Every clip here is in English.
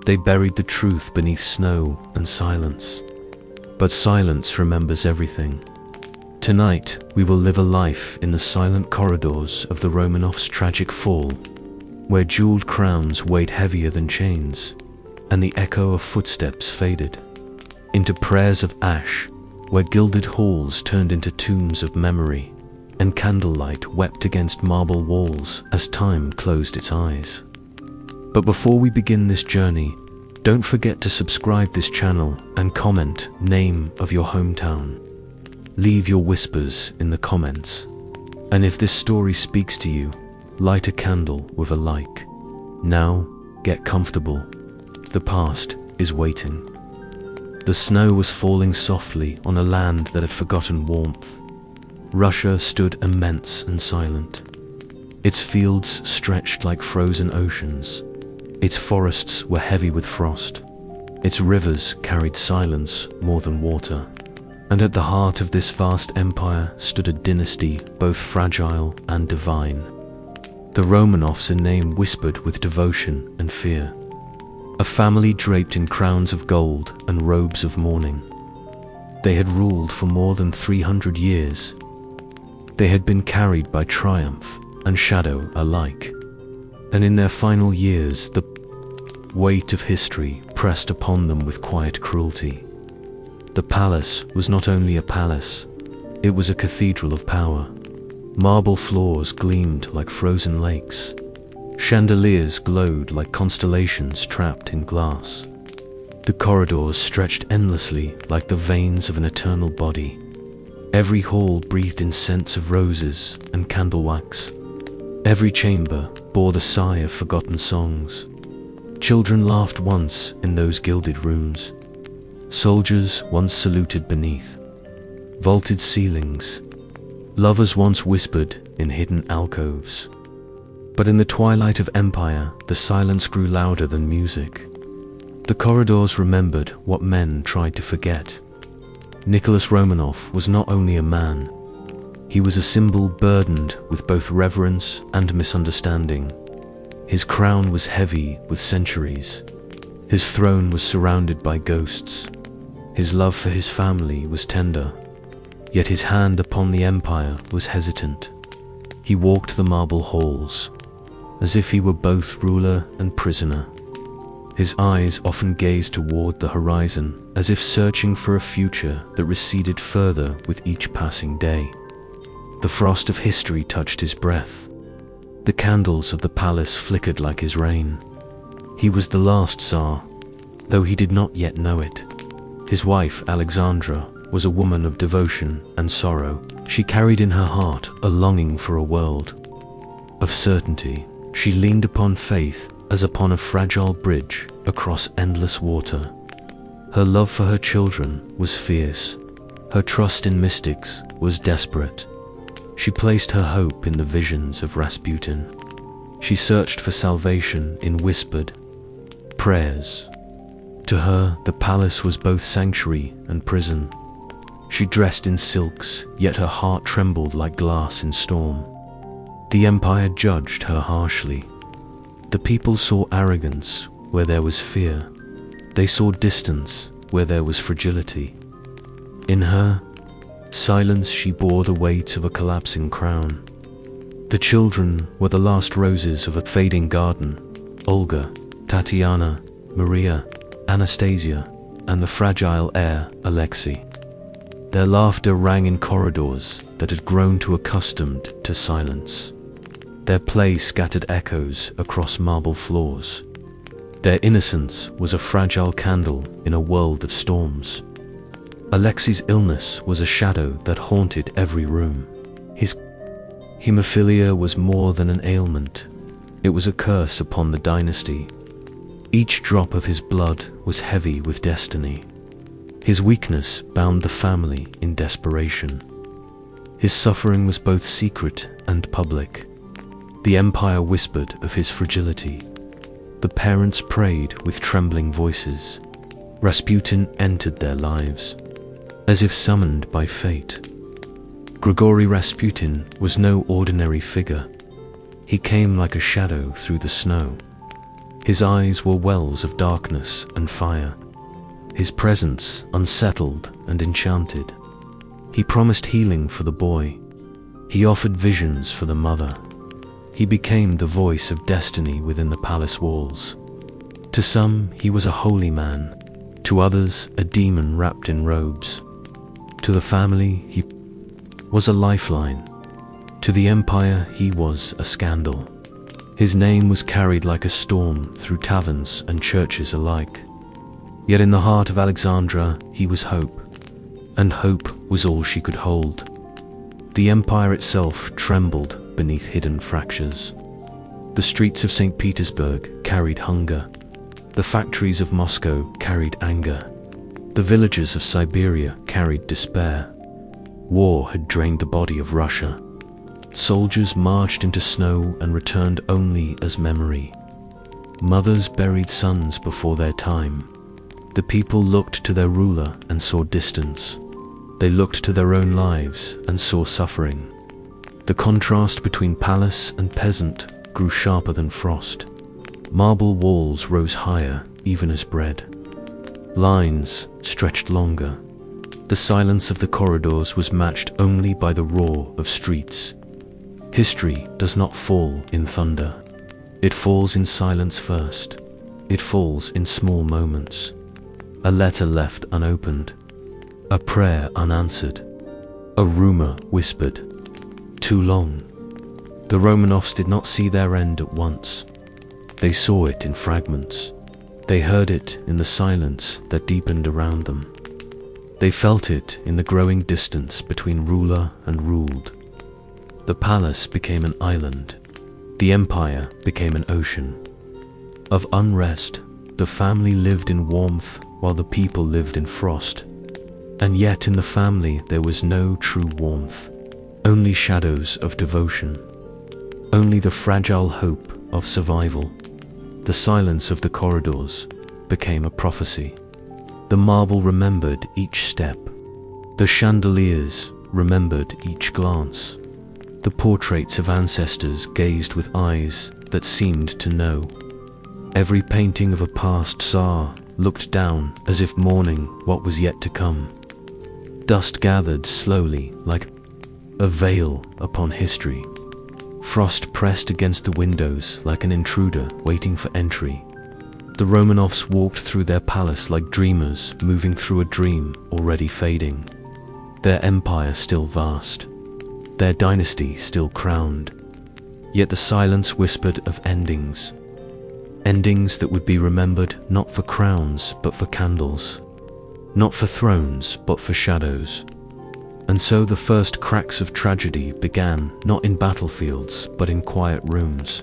They buried the truth beneath snow and silence. But silence remembers everything. Tonight, we will live a life in the silent corridors of the Romanovs' tragic fall, where jeweled crowns weighed heavier than chains, and the echo of footsteps faded into prayers of ash, where gilded halls turned into tombs of memory, and candlelight wept against marble walls as time closed its eyes. But before we begin this journey, don't forget to subscribe this channel and comment name of your hometown. Leave your whispers in the comments. And if this story speaks to you, light a candle with a like. Now, get comfortable. The past is waiting. The snow was falling softly on a land that had forgotten warmth. Russia stood immense and silent. Its fields stretched like frozen oceans. Its forests were heavy with frost. Its rivers carried silence more than water. And at the heart of this vast empire stood a dynasty both fragile and divine. The Romanovs, a name whispered with devotion and fear. A family draped in crowns of gold and robes of mourning. They had ruled for more than 300 years. They had been carried by triumph and shadow alike. And in their final years, the weight of history pressed upon them with quiet cruelty. The palace was not only a palace, it was a cathedral of power. Marble floors gleamed like frozen lakes. Chandeliers glowed like constellations trapped in glass. The corridors stretched endlessly like the veins of an eternal body. Every hall breathed in scents of roses and candle wax. Every chamber bore the sigh of forgotten songs. Children laughed once in those gilded rooms. Soldiers once saluted beneath vaulted ceilings. Lovers once whispered in hidden alcoves. But in the twilight of empire, the silence grew louder than music. The corridors remembered what men tried to forget. Nicholas Romanov was not only a man, he was a symbol burdened with both reverence and misunderstanding. His crown was heavy with centuries. His throne was surrounded by ghosts. His love for his family was tender, yet his hand upon the empire was hesitant. He walked the marble halls, as if he were both ruler and prisoner. His eyes often gazed toward the horizon, as if searching for a future that receded further with each passing day. The frost of history touched his breath. The candles of the palace flickered like his reign. He was the last Tsar, though he did not yet know it. His wife, Alexandra, was a woman of devotion and sorrow. She carried in her heart a longing for a world of certainty. She leaned upon faith as upon a fragile bridge across endless water. Her love for her children was fierce. Her trust in mystics was desperate. She placed her hope in the visions of Rasputin. She searched for salvation in whispered prayers. To her, the palace was both sanctuary and prison. She dressed in silks, yet her heart trembled like glass in storm. The empire judged her harshly. The people saw arrogance where there was fear. They saw distance where there was fragility. In her silence she bore the weight of a collapsing crown. The children were the last roses of a fading garden. Olga, Tatiana, Maria, Anastasia, and the fragile heir, Alexei. Their laughter rang in corridors that had grown too accustomed to silence. Their play scattered echoes across marble floors. Their innocence was a fragile candle in a world of storms. Alexei's illness was a shadow that haunted every room. His hemophilia was more than an ailment. It was a curse upon the dynasty. Each drop of his blood was heavy with destiny. His weakness bound the family in desperation. His suffering was both secret and public. The empire whispered of his fragility. The parents prayed with trembling voices. Rasputin entered their lives, as if summoned by fate. Grigory Rasputin was no ordinary figure. He came like a shadow through the snow. His eyes were wells of darkness and fire, his presence unsettled and enchanted. He promised healing for the boy. He offered visions for the mother. He became the voice of destiny within the palace walls. To some, he was a holy man. To others, a demon wrapped in robes. To the family, he was a lifeline. To the empire, he was a scandal. His name was carried like a storm through taverns and churches alike. Yet in the heart of Alexandra, he was hope, and hope was all she could hold. The empire itself trembled beneath hidden fractures. The streets of St. Petersburg carried hunger. The factories of Moscow carried anger. The villages of Siberia carried despair. War had drained the body of Russia. Soldiers marched into snow and returned only as memory. Mothers buried sons before their time. The people looked to their ruler and saw distance. They looked to their own lives and saw suffering. The contrast between palace and peasant grew sharper than frost. Marble walls rose higher, even as bread. Lines stretched longer. The silence of the corridors was matched only by the roar of streets. History does not fall in thunder. It falls in silence first. It falls in small moments. A letter left unopened. A prayer unanswered. A rumor whispered. Too long. The Romanovs did not see their end at once. They saw it in fragments. They heard it in the silence that deepened around them. They felt it in the growing distance between ruler and ruled. The palace became an island. The empire became an ocean. Of unrest, the family lived in warmth while the people lived in frost. And yet in the family there was no true warmth, only shadows of devotion, only the fragile hope of survival. The silence of the corridors became a prophecy. The marble remembered each step. The chandeliers remembered each glance. The portraits of ancestors gazed with eyes that seemed to know. Every painting of a past Tsar looked down as if mourning what was yet to come. Dust gathered slowly like a veil upon history. Frost pressed against the windows like an intruder waiting for entry. The Romanovs walked through their palace like dreamers moving through a dream already fading. Their empire still vast. Their dynasty still crowned. Yet the silence whispered of endings. Endings that would be remembered not for crowns but for candles. Not for thrones but for shadows. And so the first cracks of tragedy began not in battlefields but in quiet rooms.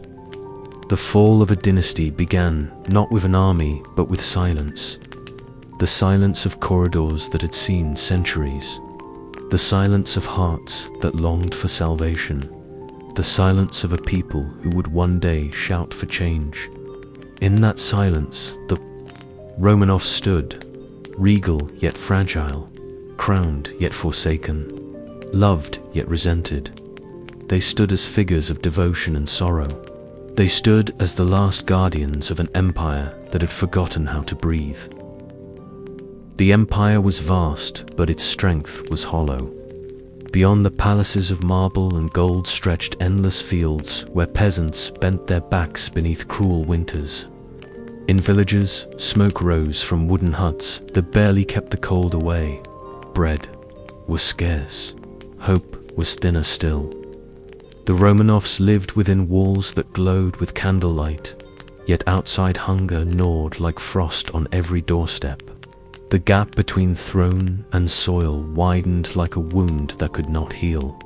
The fall of a dynasty began not with an army but with silence. The silence of corridors that had seen centuries. The silence of hearts that longed for salvation. The silence of a people who would one day shout for change. In that silence, the Romanovs stood, regal yet fragile, crowned yet forsaken, loved yet resented. They stood as figures of devotion and sorrow. They stood as the last guardians of an empire that had forgotten how to breathe. The empire was vast, but its strength was hollow. Beyond the palaces of marble and gold stretched endless fields where peasants bent their backs beneath cruel winters. In villages, smoke rose from wooden huts that barely kept the cold away. Bread was scarce. Hope was thinner still. The Romanovs lived within walls that glowed with candlelight, yet outside hunger gnawed like frost on every doorstep. The gap between throne and soil widened like a wound that could not heal.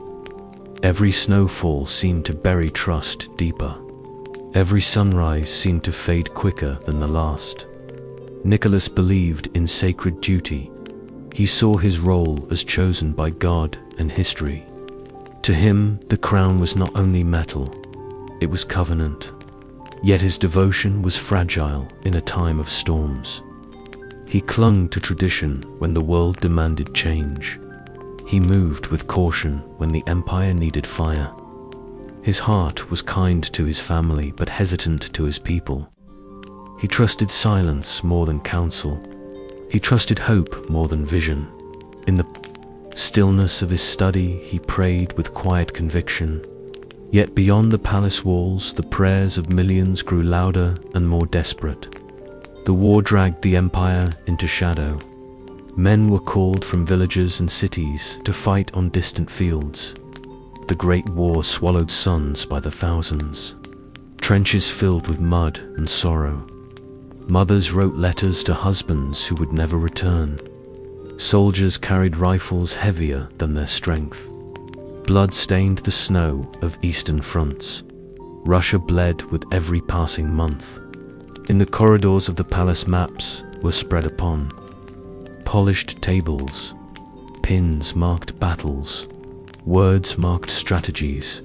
Every snowfall seemed to bury trust deeper. Every sunrise seemed to fade quicker than the last. Nicholas believed in sacred duty. He saw his role as chosen by God and history. To him, the crown was not only metal, it was covenant. Yet his devotion was fragile in a time of storms. He clung to tradition when the world demanded change. He moved with caution when the empire needed fire. His heart was kind to his family but hesitant to his people. He trusted silence more than counsel. He trusted hope more than vision. In the stillness of his study, he prayed with quiet conviction. Yet beyond the palace walls, the prayers of millions grew louder and more desperate. The war dragged the empire into shadow. Men were called from villages and cities to fight on distant fields. The Great War swallowed sons by the thousands. Trenches filled with mud and sorrow. Mothers wrote letters to husbands who would never return. Soldiers carried rifles heavier than their strength. Blood stained the snow of eastern fronts. Russia bled with every passing month. In the corridors of the palace, maps were spread upon polished tables. Pins marked battles. Words marked strategies.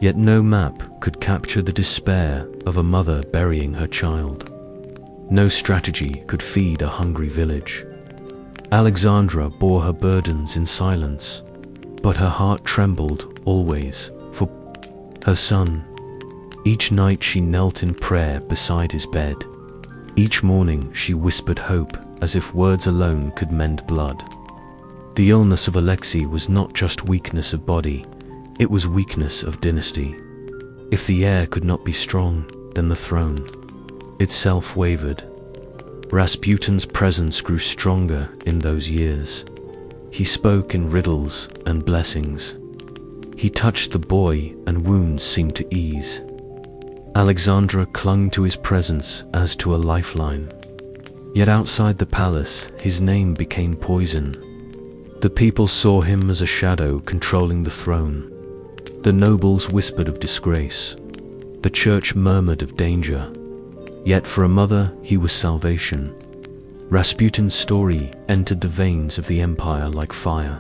Yet no map could capture the despair of a mother burying her child. No strategy could feed a hungry village. Alexandra bore her burdens in silence, but her heart trembled always for her son. Each night she knelt in prayer beside his bed. Each morning she whispered hope, as if words alone could mend blood. The illness of Alexei was not just weakness of body, it was weakness of dynasty. If the heir could not be strong, then the throne itself wavered. Rasputin's presence grew stronger in those years. He spoke in riddles and blessings. He touched the boy and wounds seemed to ease. Alexandra clung to his presence as to a lifeline. Yet outside the palace, his name became poison. The people saw him as a shadow controlling the throne. The nobles whispered of disgrace. The church murmured of danger. Yet for a mother, he was salvation. Rasputin's story entered the veins of the empire like fire.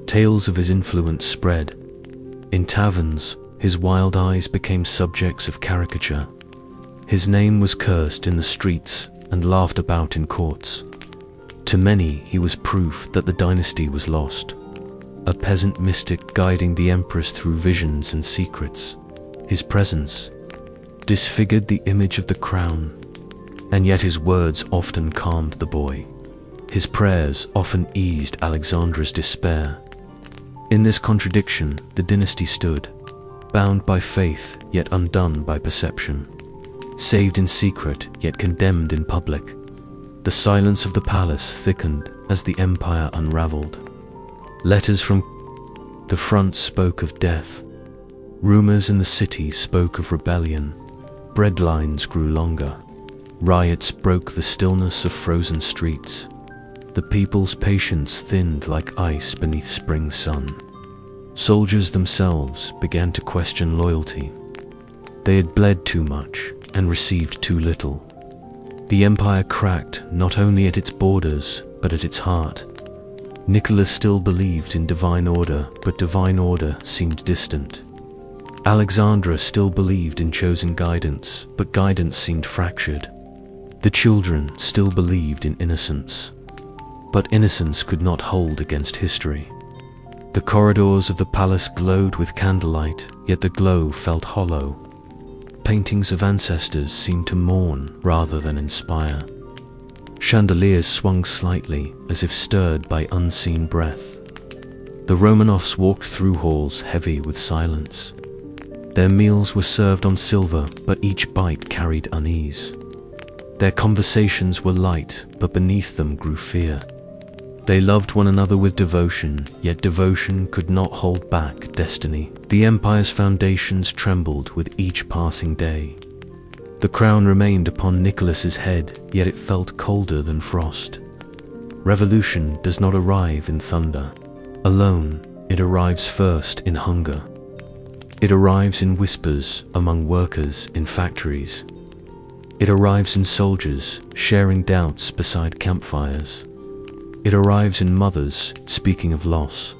Tales of his influence spread. In taverns, his wild eyes became subjects of caricature. His name was cursed in the streets and laughed about in courts. To many, he was proof that the dynasty was lost. A peasant mystic guiding the empress through visions and secrets. His presence disfigured the image of the crown, and yet his words often calmed the boy. His prayers often eased Alexandra's despair. In this contradiction, the dynasty stood, bound by faith, yet undone by perception. Saved in secret, yet condemned in public. The silence of the palace thickened as the empire unraveled. Letters from the front spoke of death. Rumors in the city spoke of rebellion. Bread lines grew longer. Riots broke the stillness of frozen streets. The people's patience thinned like ice beneath spring sun. Soldiers themselves began to question loyalty. They had bled too much and received too little. The empire cracked not only at its borders, but at its heart. Nicholas still believed in divine order, but divine order seemed distant. Alexandra still believed in chosen guidance, but guidance seemed fractured. The children still believed in innocence, but innocence could not hold against history. The corridors of the palace glowed with candlelight, yet the glow felt hollow. Paintings of ancestors seemed to mourn rather than inspire. Chandeliers swung slightly, as if stirred by unseen breath. The Romanovs walked through halls heavy with silence. Their meals were served on silver, but each bite carried unease. Their conversations were light, but beneath them grew fear. They loved one another with devotion, yet devotion could not hold back destiny. The empire's foundations trembled with each passing day. The crown remained upon Nicholas's head, yet it felt colder than frost. Revolution does not arrive in thunder. Alone, it arrives first in hunger. It arrives in whispers among workers in factories. It arrives in soldiers sharing doubts beside campfires. It arrives in mothers speaking of loss.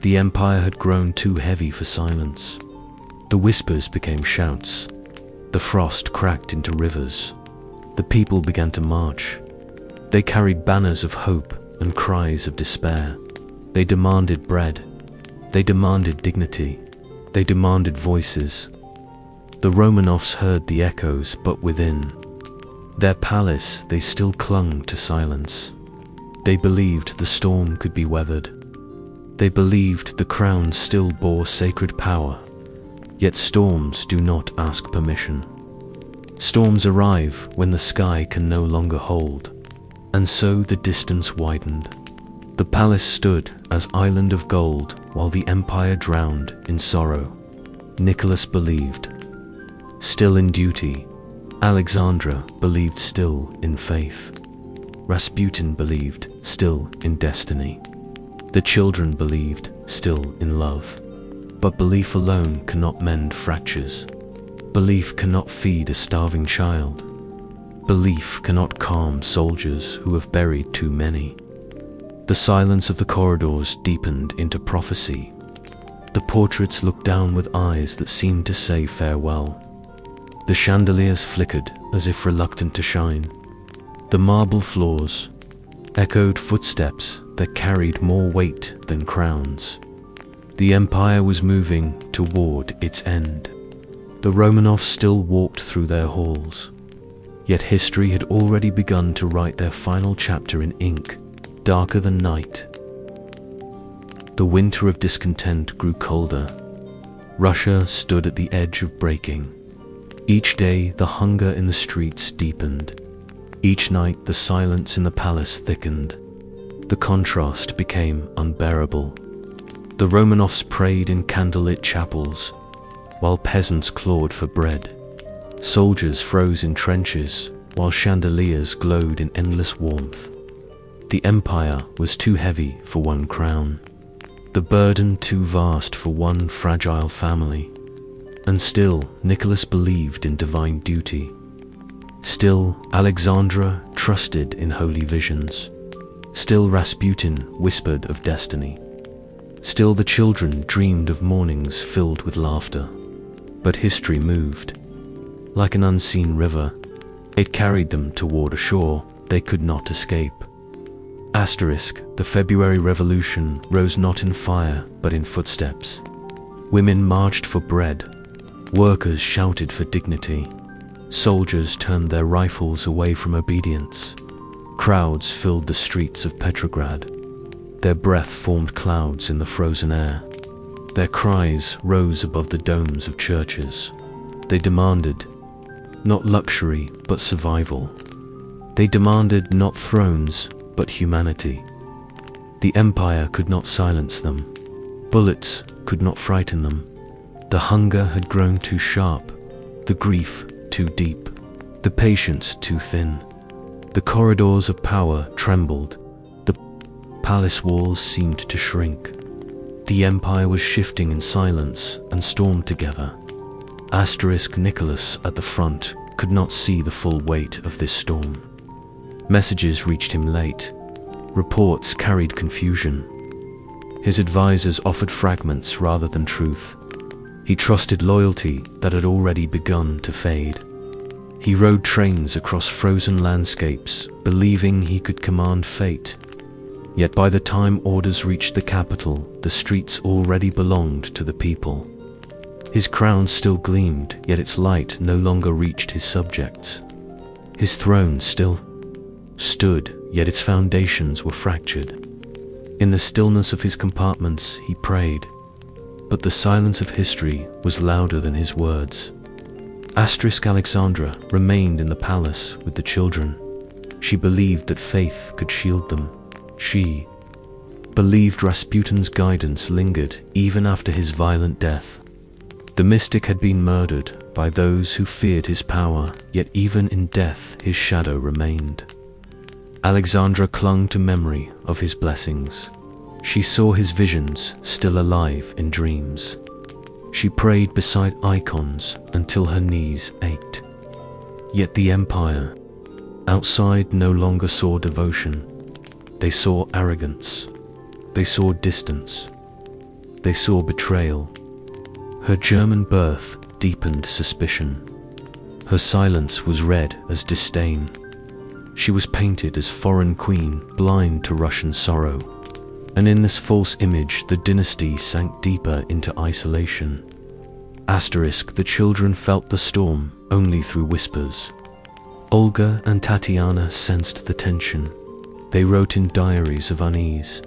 The empire had grown too heavy for silence. The whispers became shouts. The frost cracked into rivers. The people began to march. They carried banners of hope and cries of despair. They demanded bread. They demanded dignity. They demanded voices. The Romanovs heard the echoes, but within, Their palace, they still clung to silence. They believed the storm could be weathered. They believed the crown still bore sacred power. Yet storms do not ask permission. Storms arrive when the sky can no longer hold. And so the distance widened. The palace stood as island of gold while the empire drowned in sorrow. Nicholas believed, still in duty. Alexandra believed still in faith. Rasputin believed still in destiny. The children believed still in love. But belief alone cannot mend fractures. Belief cannot feed a starving child. Belief cannot calm soldiers who have buried too many. The silence of the corridors deepened into prophecy. The portraits looked down with eyes that seemed to say farewell. The chandeliers flickered as if reluctant to shine. The marble floors echoed footsteps that carried more weight than crowns. The empire was moving toward its end. The Romanovs still walked through their halls. Yet history had already begun to write their final chapter in ink, darker than night. The winter of discontent grew colder. Russia stood at the edge of breaking. Each day the hunger in the streets deepened. Each night the silence in the palace thickened. The contrast became unbearable. The Romanovs prayed in candlelit chapels, while peasants clawed for bread. Soldiers froze in trenches, while chandeliers glowed in endless warmth. The empire was too heavy for one crown, the burden too vast for one fragile family. And still, Nicholas believed in divine duty. Still, Alexandra trusted in holy visions. Still, Rasputin whispered of destiny. Still, the children dreamed of mornings filled with laughter. But history moved. Like an unseen river, it carried them toward a shore they could not escape. Asterisk, the February Revolution rose not in fire, but in footsteps. Women marched for bread. Workers shouted for dignity. Soldiers turned their rifles away from obedience. Crowds filled the streets of Petrograd. Their breath formed clouds in the frozen air. Their cries rose above the domes of churches. They demanded not luxury, but survival. They demanded not thrones, but humanity. The empire could not silence them. Bullets could not frighten them. The hunger had grown too sharp, the grief too deep, the patience too thin. The corridors of power trembled. The palace walls seemed to shrink. The empire was shifting in silence and stormed together. Asterisk, Nicholas at the front could not see the full weight of this storm. Messages reached him late. Reports carried confusion. His advisors offered fragments rather than truth. He trusted loyalty that had already begun to fade. He rode trains across frozen landscapes, believing he could command fate. Yet by the time orders reached the capital, the streets already belonged to the people. His crown still gleamed, yet its light no longer reached his subjects. His throne still stood, yet its foundations were fractured. In the stillness of his compartments, he prayed. But the silence of history was louder than his words. Asterisk, Alexandra remained in the palace with the children. She believed that faith could shield them. She believed Rasputin's guidance lingered even after his violent death. The mystic had been murdered by those who feared his power, yet even in death his shadow remained. Alexandra clung to memory of his blessings. She saw his visions still alive in dreams. She prayed beside icons until her knees ached. Yet the empire outside no longer saw devotion. They saw arrogance. They saw distance. They saw betrayal. Her German birth deepened suspicion. Her silence was read as disdain. She was painted as foreign queen, blind to Russian sorrow. And in this false image, the dynasty sank deeper into isolation. Asterisk, the children felt the storm only through whispers. Olga and Tatiana sensed the tension. They wrote in diaries of unease.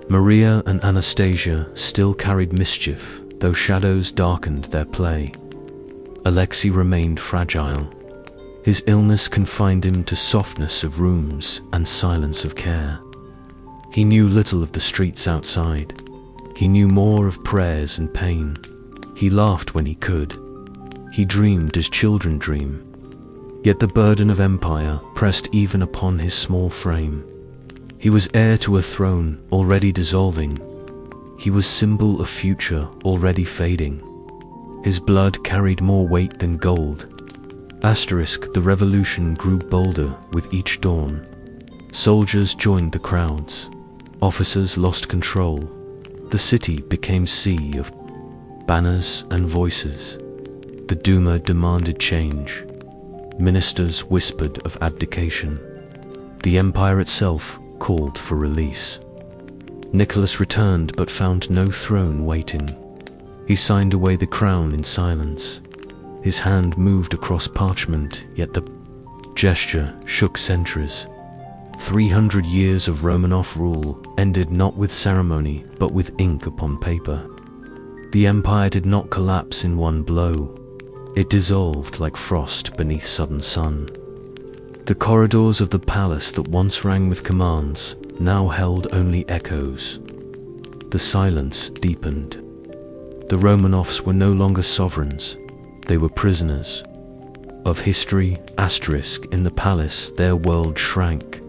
Maria and Anastasia still carried mischief, though shadows darkened their play. Alexei remained fragile. His illness confined him to softness of rooms and silence of care. He knew little of the streets outside. He knew more of prayers and pain. He laughed when he could. He dreamed as children dream. Yet the burden of empire pressed even upon his small frame. He was heir to a throne already dissolving. He was symbol of future already fading. His blood carried more weight than gold. The revolution grew bolder with each dawn. Soldiers joined the crowds. Officers lost control. The city became sea of banners and voices. The Duma demanded change. Ministers whispered of abdication. The empire itself called for release. Nicholas returned but found no throne waiting. He signed away the crown in silence. His hand moved across parchment, yet the gesture shook centuries. 300 years of Romanov rule ended not with ceremony, but with ink upon paper. The empire did not collapse in one blow. It dissolved like frost beneath southern sun. The corridors of the palace that once rang with commands now held only echoes. The silence deepened. The Romanovs were no longer sovereigns. They were prisoners. Of history, in the palace their world shrank.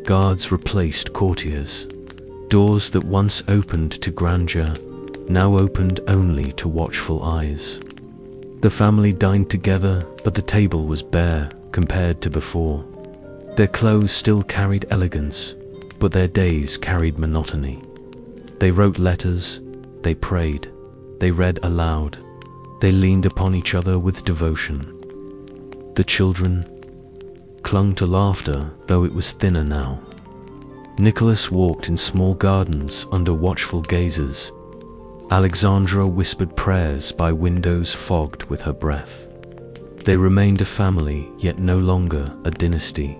Guards replaced courtiers. Doors that once opened to grandeur now opened only to watchful eyes. The family dined together, but the table was bare compared to before. Their clothes still carried elegance, but their days carried monotony. They wrote letters, they prayed, they read aloud, they leaned upon each other with devotion. The children clung to laughter, though it was thinner now. Nicholas walked in small gardens under watchful gazes. Alexandra whispered prayers by windows fogged with her breath. They remained a family, yet no longer a dynasty.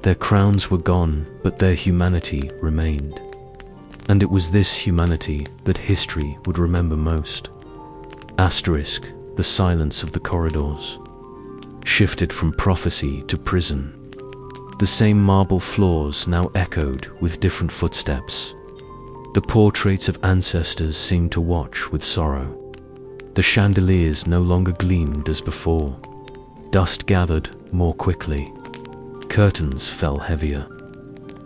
Their crowns were gone, but their humanity remained. And it was this humanity that history would remember most. The silence of the corridors shifted from prophecy to prison. The same marble floors now echoed with different footsteps. The portraits of ancestors seemed to watch with sorrow. The chandeliers no longer gleamed as before. Dust gathered more quickly. Curtains fell heavier.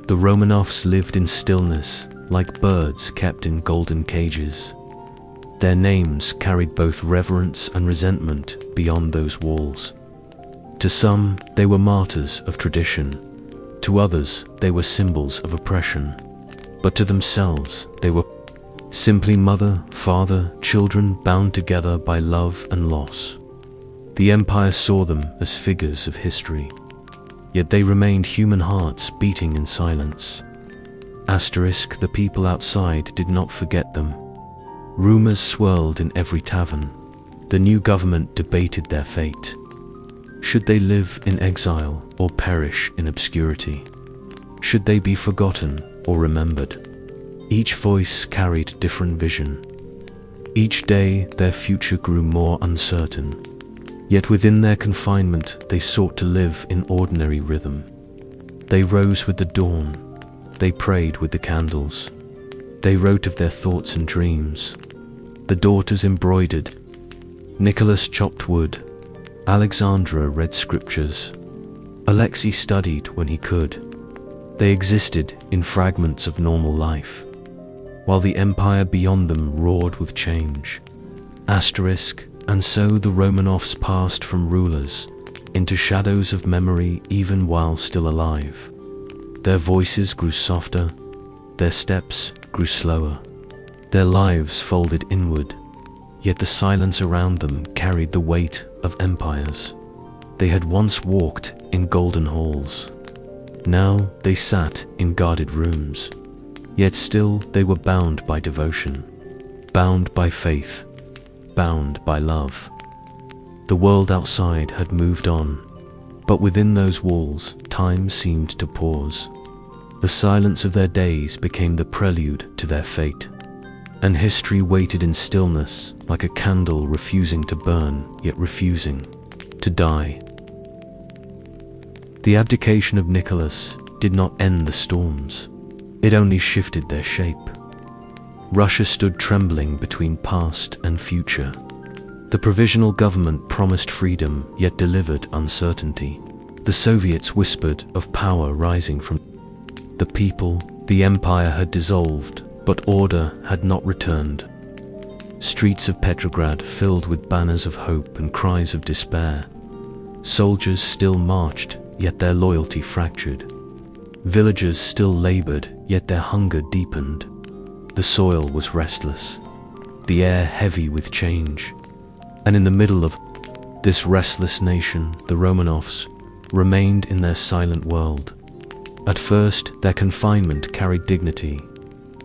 The Romanovs lived in stillness, like birds kept in golden cages. Their names carried both reverence and resentment beyond those walls. To some, they were martyrs of tradition. To others, they were symbols of oppression. But to themselves, they were simply mother, father, children bound together by love and loss. The empire saw them as figures of history. Yet they remained human hearts beating in silence. The people outside did not forget them. Rumors swirled in every tavern. The new government debated their fate. Should they live in exile or perish in obscurity? Should they be forgotten or remembered? Each voice carried different vision. Each day their future grew more uncertain. Yet within their confinement they sought to live in ordinary rhythm. They rose with the dawn. They prayed with the candles. They wrote of their thoughts and dreams. The daughters embroidered. Nicholas chopped wood. Alexandra read scriptures. Alexei studied when he could. They existed in fragments of normal life, while the empire beyond them roared with change. And so the Romanovs passed from rulers into shadows of memory even while still alive. Their voices grew softer, their steps grew slower, their lives folded inward, yet the silence around them carried the weight of empires. They had once walked in golden halls. Now they sat in guarded rooms. Yet still they were bound by devotion, bound by faith, bound by love. The world outside had moved on. But within those walls, time seemed to pause. The silence of their days became the prelude to their fate. And history waited in stillness, like a candle refusing to burn, yet refusing to die. The abdication of Nicholas did not end the storms. It only shifted their shape. Russia stood trembling between past and future. The provisional government promised freedom, yet delivered uncertainty. The Soviets whispered of power rising from the people. The empire had dissolved, but order had not returned. Streets of Petrograd filled with banners of hope and cries of despair. Soldiers still marched, yet their loyalty fractured. Villagers still labored, yet their hunger deepened. The soil was restless, the air heavy with change. And in the middle of this restless nation, the Romanovs remained in their silent world. At first, their confinement carried dignity.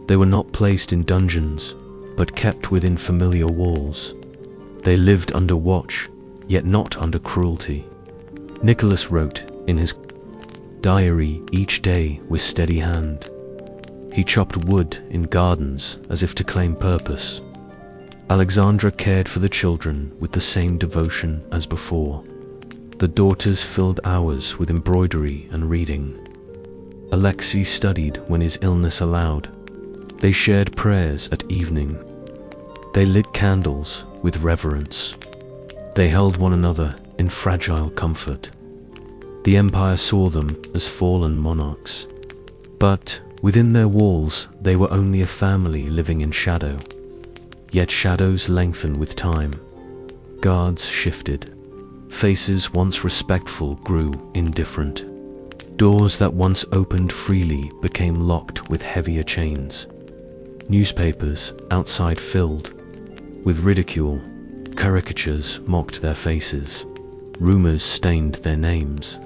They were not placed in dungeons, but kept within familiar walls. They lived under watch, yet not under cruelty. Nicholas wrote in his diary each day with steady hand. He chopped wood in gardens as if to claim purpose. Alexandra cared for the children with the same devotion as before. The daughters filled hours with embroidery and reading. Alexei studied when his illness allowed. They shared prayers at evening. They lit candles with reverence. They held one another in fragile comfort. The empire saw them as fallen monarchs. But within their walls, they were only a family living in shadow. Yet shadows lengthen with time. Guards shifted. Faces once respectful grew indifferent. Doors that once opened freely became locked with heavier chains. Newspapers outside filled with ridicule. Caricatures mocked their faces. Rumors stained their names.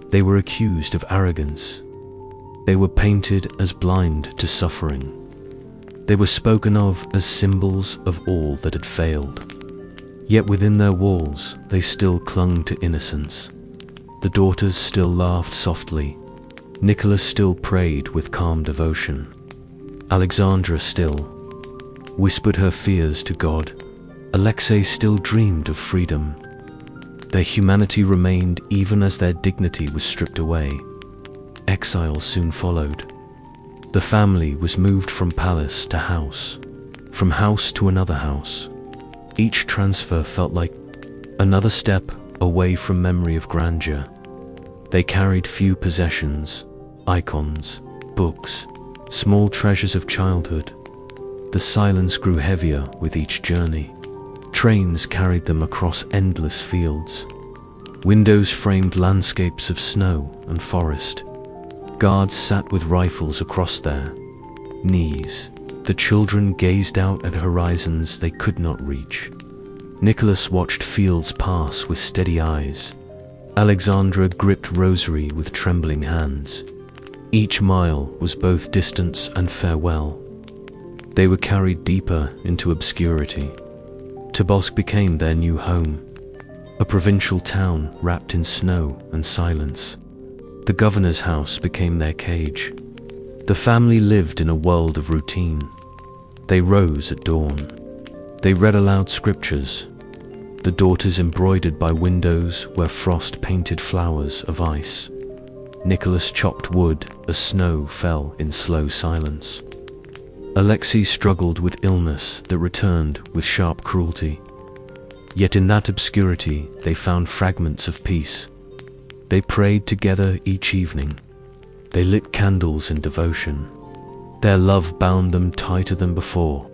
They were accused of arrogance. They were painted as blind to suffering. They were spoken of as symbols of all that had failed. Yet within their walls, they still clung to innocence. The daughters still laughed softly. Nicholas still prayed with calm devotion. Alexandra still whispered her fears to God. Alexei still dreamed of freedom. Their humanity remained even as their dignity was stripped away. Exile soon followed. The family was moved from palace to house, from house to another house. Each transfer felt like another step away from memory of grandeur. They carried few possessions, icons, books, small treasures of childhood. The silence grew heavier with each journey. Trains carried them across endless fields. Windows framed landscapes of snow and forest. Guards sat with rifles across their knees. The children gazed out at horizons they could not reach. Nicholas watched fields pass with steady eyes. Alexandra gripped rosary with trembling hands. Each mile was both distance and farewell. They were carried deeper into obscurity. Tobolsk became their new home, a provincial town wrapped in snow and silence. The governor's house became their cage. The family lived in a world of routine. They rose at dawn. They read aloud scriptures. The daughters embroidered by windows where frost painted flowers of ice. Nicholas chopped wood as snow fell in slow silence. Alexei struggled with illness that returned with sharp cruelty. Yet in that obscurity they found fragments of peace. They prayed together each evening. They lit candles in devotion. Their love bound them tighter than before.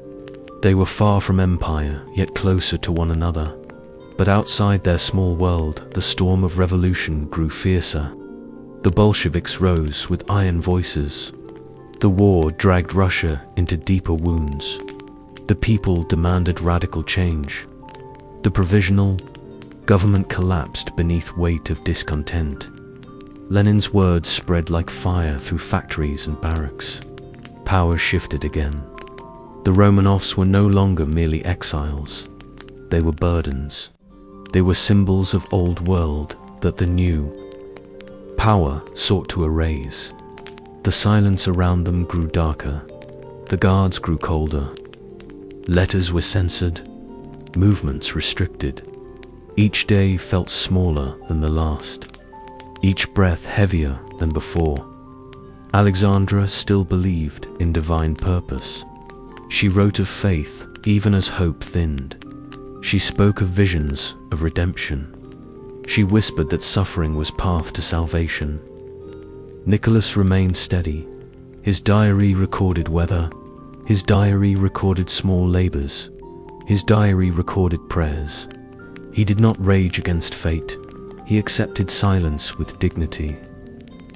They were far from empire, yet closer to one another. But outside their small world, the storm of revolution grew fiercer. The Bolsheviks rose with iron voices. The war dragged Russia into deeper wounds. The people demanded radical change. The provisional government collapsed beneath weight of discontent. Lenin's words spread like fire through factories and barracks. Power shifted again. The Romanovs were no longer merely exiles. They were burdens. They were symbols of old world that the new power sought to erase. The silence around them grew darker. The guards grew colder. Letters were censored, movements restricted. Each day felt smaller than the last, each breath heavier than before. Alexandra still believed in divine purpose. She wrote of faith even as hope thinned. She spoke of visions of redemption. She whispered that suffering was path to salvation. Nicholas remained steady. His diary recorded weather. His diary recorded small labors. His diary recorded prayers. He did not rage against fate. He accepted silence with dignity.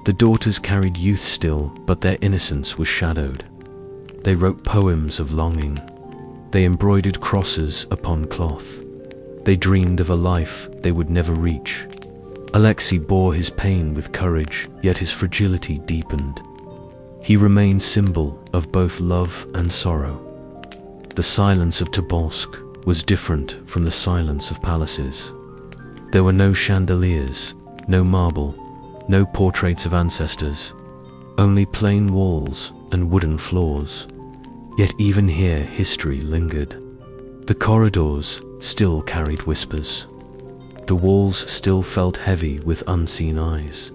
The daughters carried youth still, but their innocence was shadowed. They wrote poems of longing. They embroidered crosses upon cloth. They dreamed of a life they would never reach. Alexei bore his pain with courage, yet his fragility deepened. He remained symbol of both love and sorrow. The silence of Tobolsk was different from the silence of palaces. There were no chandeliers, no marble, no portraits of ancestors, only plain walls and wooden floors. Yet even here history lingered. The corridors still carried whispers. The walls still felt heavy with unseen eyes.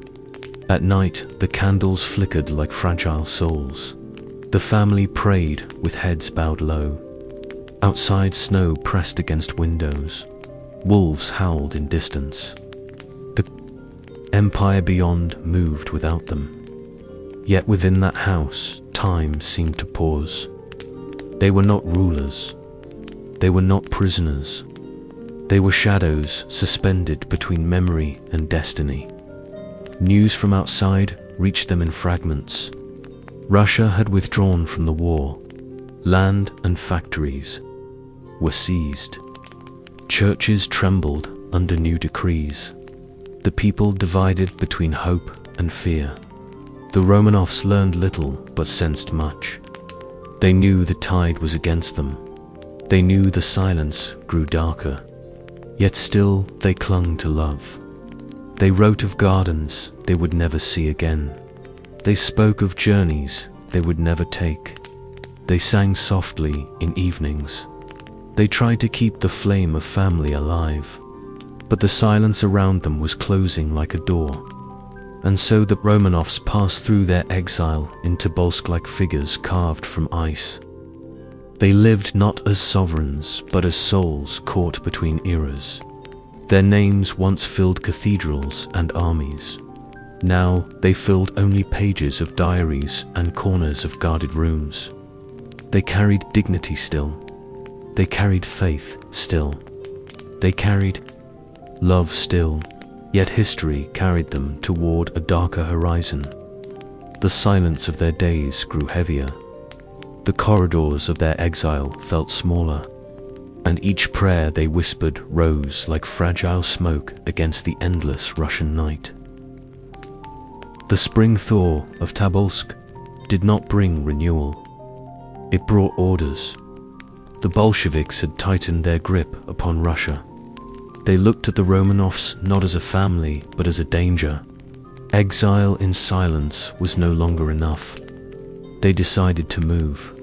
At night, the candles flickered like fragile souls. The family prayed with heads bowed low. Outside, snow pressed against windows. Wolves howled in distance. The empire beyond moved without them. Yet within that house, time seemed to pause. They were not rulers. They were not prisoners. They were shadows suspended between memory and destiny. News from outside reached them in fragments. Russia had withdrawn from the war. Land and factories were seized. Churches trembled under new decrees. The people divided between hope and fear. The Romanovs learned little but sensed much. They knew the tide was against them. They knew the silence grew darker. Yet still they clung to love. They wrote of gardens they would never see again. They spoke of journeys they would never take. They sang softly in evenings. They tried to keep the flame of family alive. But the silence around them was closing like a door. And so the Romanovs passed through their exile in Tobolsk like figures carved from ice. They lived not as sovereigns, but as souls caught between eras. Their names once filled cathedrals and armies. Now they filled only pages of diaries and corners of guarded rooms. They carried dignity still. They carried faith still. They carried love still. Yet history carried them toward a darker horizon. The silence of their days grew heavier. The corridors of their exile felt smaller, and each prayer they whispered rose like fragile smoke against the endless Russian night. The spring thaw of Tobolsk did not bring renewal. It brought orders. The Bolsheviks had tightened their grip upon Russia. They looked at the Romanovs not as a family, but as a danger. Exile in silence was no longer enough. They decided to move.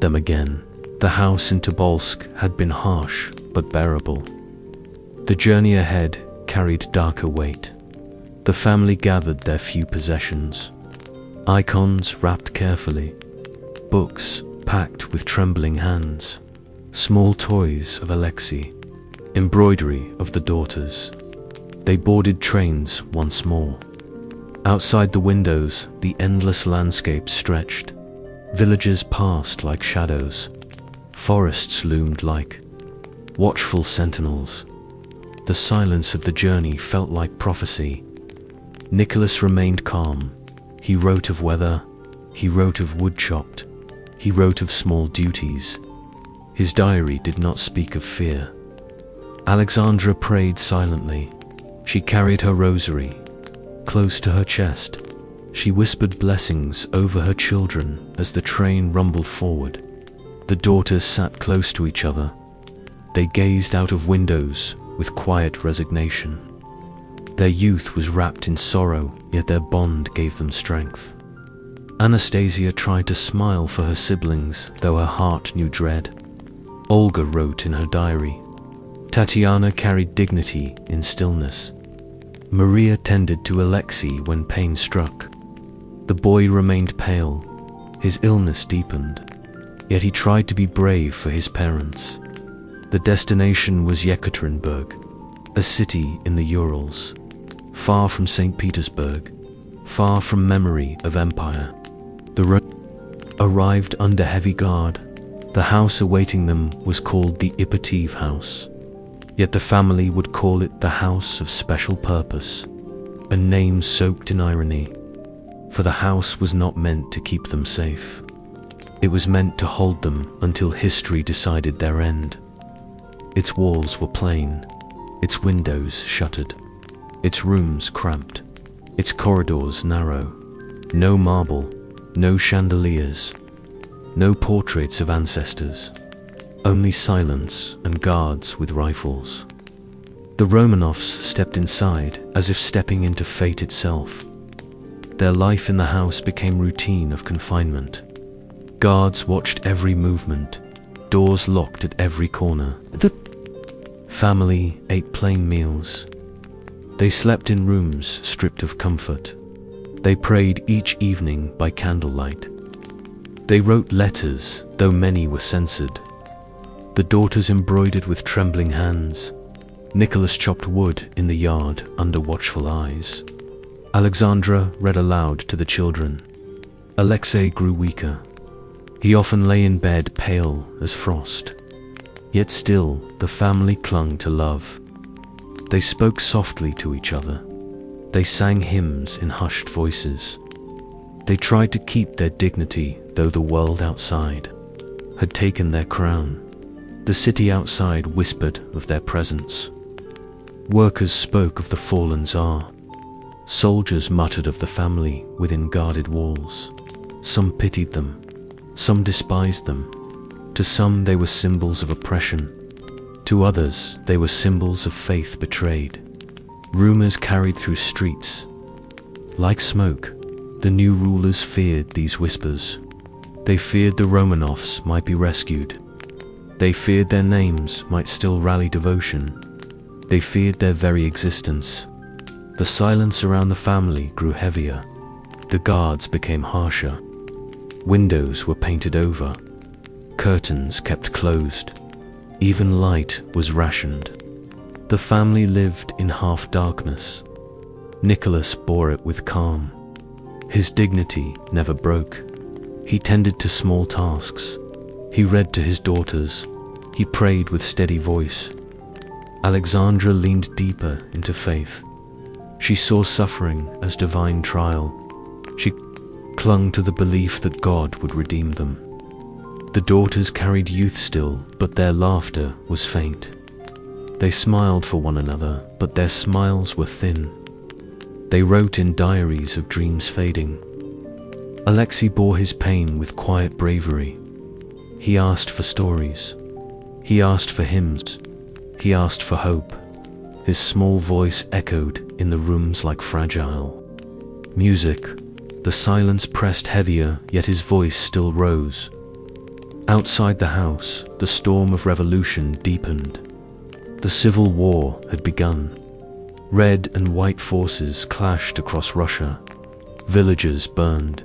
Them again. The house in Tobolsk had been harsh, but bearable. The journey ahead carried darker weight. The family gathered their few possessions. Icons wrapped carefully. Books packed with trembling hands. Small toys of Alexei. Embroidery of the daughters. They boarded trains once more. Outside the windows, the endless landscape stretched. Villages passed like shadows. Forests loomed like watchful sentinels. The silence of the journey felt like prophecy. Nicholas remained calm. He wrote of weather. He wrote of wood chopped. He wrote of small duties. His diary did not speak of fear. Alexandra prayed silently. She carried her rosary close to her chest. She whispered blessings over her children as the train rumbled forward. The daughters sat close to each other. They gazed out of windows with quiet resignation. Their youth was wrapped in sorrow, yet their bond gave them strength. Anastasia tried to smile for her siblings, though her heart knew dread. Olga wrote in her diary. Tatiana carried dignity in stillness. Maria tended to Alexei when pain struck. The boy remained pale. His illness deepened. Yet he tried to be brave for his parents. The destination was Yekaterinburg, a city in the Urals, far from St. Petersburg, far from memory of empire. The arrived under heavy guard. The house awaiting them was called the Ipatiev House. Yet the family would call it the House of Special Purpose, a name soaked in irony. For the house was not meant to keep them safe. It was meant to hold them until history decided their end. Its walls were plain, its windows shuttered, its rooms cramped, its corridors narrow. No marble, no chandeliers, no portraits of ancestors, only silence and guards with rifles. The Romanovs stepped inside as if stepping into fate itself. Their life in the house became routine of confinement. Guards watched every movement, doors locked at every corner. The family ate plain meals. They slept in rooms stripped of comfort. They prayed each evening by candlelight. They wrote letters, though many were censored. The daughters embroidered with trembling hands. Nicholas chopped wood in the yard under watchful eyes. Alexandra read aloud to the children. Alexei grew weaker. He often lay in bed pale as frost. Yet still the family clung to love. They spoke softly to each other. They sang hymns in hushed voices. They tried to keep their dignity, though the world outside had taken their crown. The city outside whispered of their presence. Workers spoke of the fallen Tsar. Soldiers muttered of the family within guarded walls. Some pitied them, some despised them. To some they were symbols of oppression. To others they were symbols of faith betrayed. Rumors carried through streets. Like smoke, the new rulers feared these whispers. They feared the Romanovs might be rescued. They feared their names might still rally devotion. They feared their very existence. The silence around the family grew heavier. The guards became harsher. Windows were painted over. Curtains kept closed. Even light was rationed. The family lived in half darkness. Nicholas bore it with calm. His dignity never broke. He tended to small tasks. He read to his daughters. He prayed with steady voice. Alexandra leaned deeper into faith. She saw suffering as divine trial. She clung to the belief that God would redeem them. The daughters carried youth still, but their laughter was faint. They smiled for one another, but their smiles were thin. They wrote in diaries of dreams fading. Alexei bore his pain with quiet bravery. He asked for stories. He asked for hymns. He asked for hope. His small voice echoed in the rooms like fragile music. The silence pressed heavier, yet his voice still rose. Outside the house, the storm of revolution deepened. The civil war had begun. Red and white forces clashed across Russia. Villages burned.